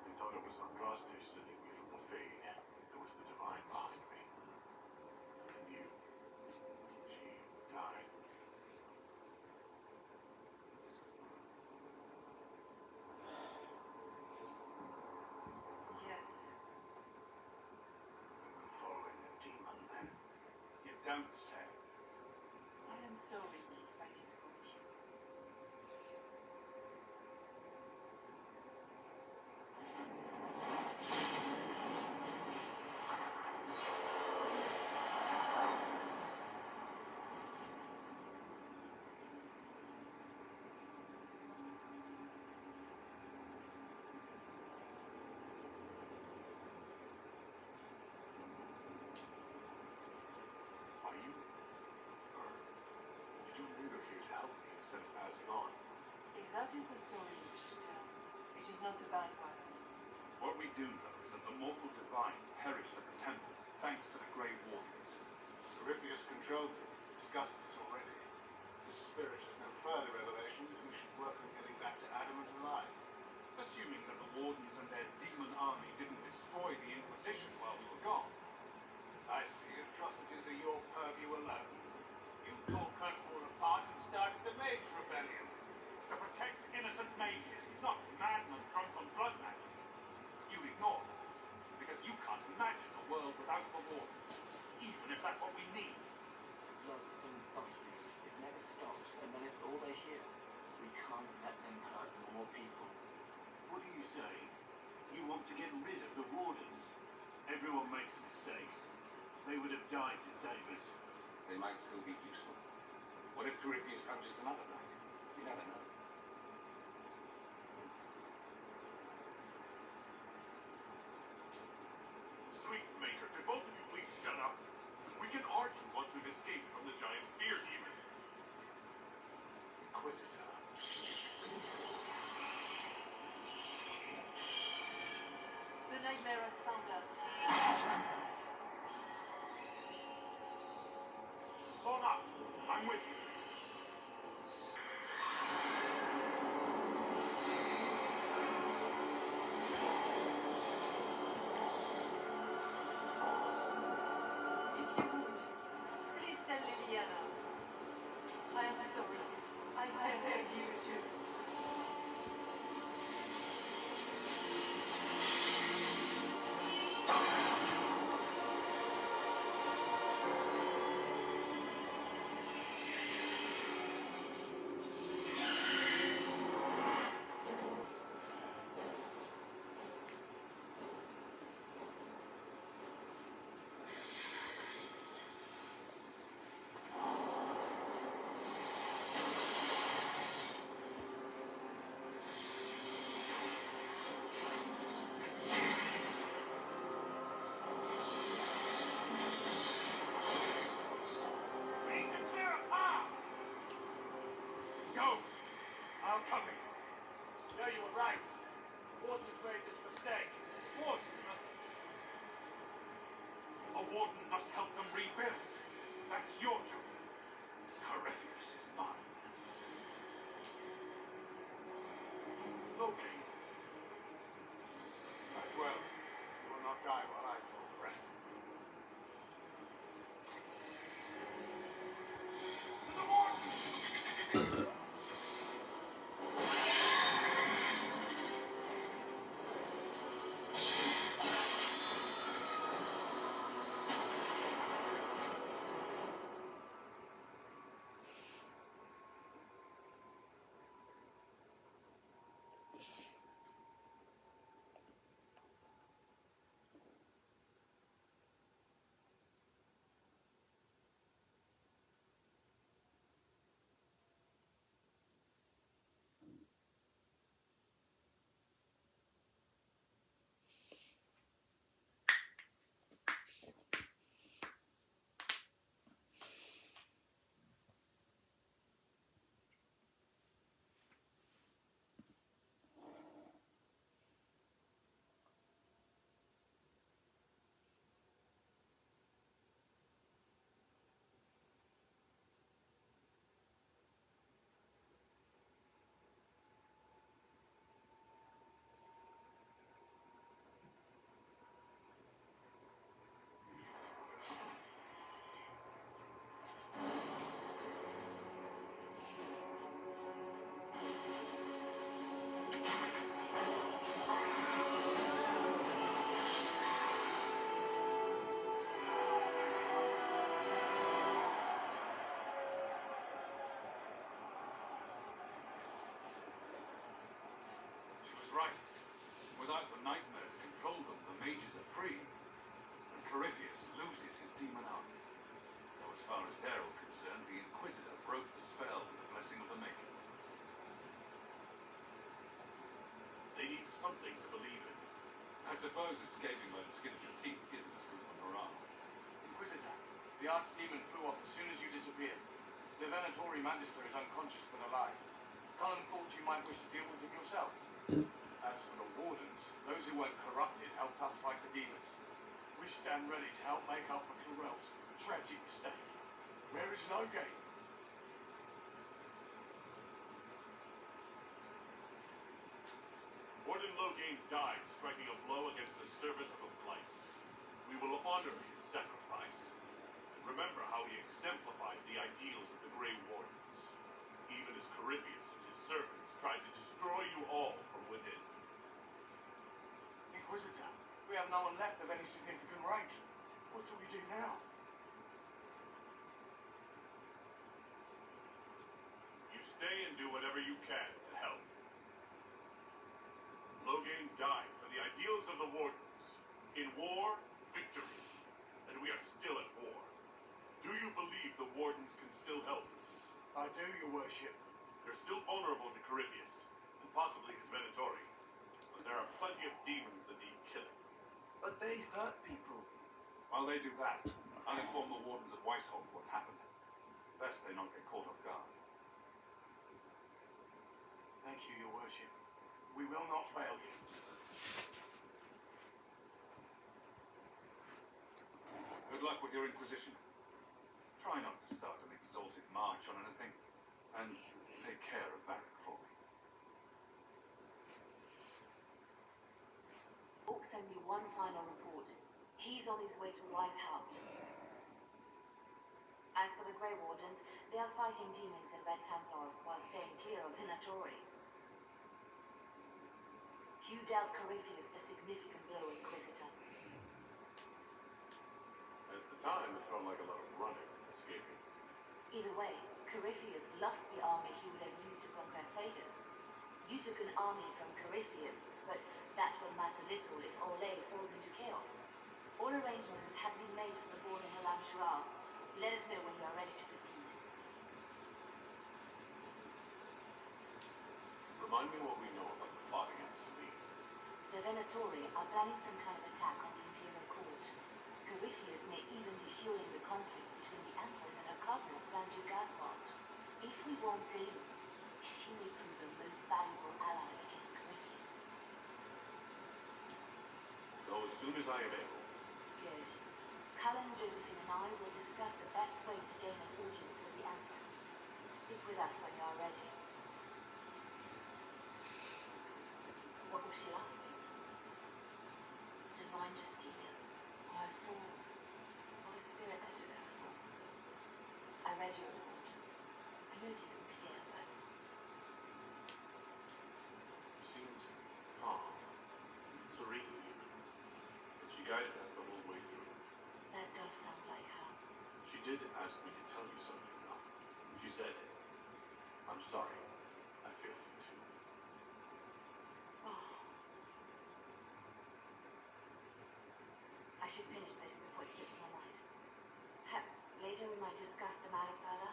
They thought it was Andraste sending me from the Fade. It was the Divine behind me. And you. She died. Yes. I've been following the demon then. You don't say. I am so relieved I disappoint you. Are you? Or did you linger here to help me instead of passing on? If that is the story you wish to tell, it is not a bad one. What we do know is that the mortal Divine perished at the temple, thanks to the Grey Wardens. Corypheus controlled them. We discussed this already. The spirit has no further revelations. We should work on getting back to Adamant alive. Assuming that the Wardens and their demon army didn't destroy the Inquisition while we were gone. I see atrocities are your purview alone. You tore Kirkwall apart and started the Mage Rebellion. To protect innocent mages, not madmen drunk on blood magic. You ignore that, because you can't imagine a world without the Wardens, even if that's what we need. Blood sings softly. It never stops, and then it's all they hear. We can't let them hurt more people. What do you say? You want to get rid of the Wardens? Everyone makes mistakes. They would have died to save us. They might still be useful. What if Corypheus punches another night? You never know. Sweet Maker, could both of you please shut up? We can argue once we've escaped from the giant fear demon. Inquisitor. The nightmare has found us. Hold up! I'm with you. How coming? No, you were right. Warden's made this mistake. Warden must... A warden must help them rebuild. That's your job. Corypheus is mine. Okay. Well, you will not die while I draw breath. Right. Without the nightmare to control them, the mages are free. And Corypheus loses his demon army. Though as far as they're all concerned, the Inquisitor broke the spell with the blessing of the Maker. They need something to believe in. I suppose escaping by the skin of your teeth isn't as good for morale. Inquisitor, the archdemon flew off as soon as you disappeared. The Venatori Magister is unconscious but alive. Cullen thought you might wish to deal with him yourself. As for the wardens, those who weren't corrupted helped us fight the demons. We stand ready to help make up for Clarel's tragic mistake. Where is Logate? Warden Loghain died striking a blow against the servant of the place. We will honor his sacrifice. And remember how he exemplified the ideals of the Grey Wardens. Even as Corypheus and his servants tried to destroy you all from within. Inquisitor, we have no one left of any significant rank. What do we do now? You stay and do whatever you can to help. Loghain died for the ideals of the Wardens. In war, victory. And we are still at war. Do you believe the Wardens can still help? I do, your worship. They're still vulnerable to Corypheus, and possibly his Venatori. But there are plenty of demons that need killing. But they hurt people. While they do that, I'll inform the Wardens of Weishold what's happened. Best they not get caught off guard. Thank you, your worship. We will not fail you. Good luck with your Inquisition. Try not to start an exalted march on anything. And take care of Varric for me. Orc sent me one final report. He's on his way to Weishaupt. As for the Grey Wardens, they are fighting demons and Red Templars while staying clear of Venatori. You dealt Corypheus a significant blow, Inquisitor. At the time, it felt like a lot of running and escaping. Either way, Corypheus lost the army he would have used to conquer Thedas. You took an army from Corypheus, but that will matter little if Orlais falls into chaos. All arrangements have been made for the ball in Halam Shural. Let us know when you are ready to proceed. Remind me what we know about the plot against Celine. The Venatori are planning some kind of attack on the Imperial Court. Corypheus may even be fueling the conflict between the Empress and her cousin, Grand Duke Gaspard. If we warn Celine, She may prove a most valuable ally against Corypheus. Go as soon as I am able. Good. Cullen, Josephine, and I will discuss the best way to gain an audience with the Empress. Speak with us when you are ready. What was she like? Divine Justina, or her soul, or the spirit that took her form. I read your report. I know it isn't clear, but You seemed calm, serene even. And she guided us the whole way through. that does sound like her. She did ask me to tell you something, though. She said, I'm sorry. I failed you too. Oh. I should finish this before it slips my mind. Perhaps later we might discuss the matter further.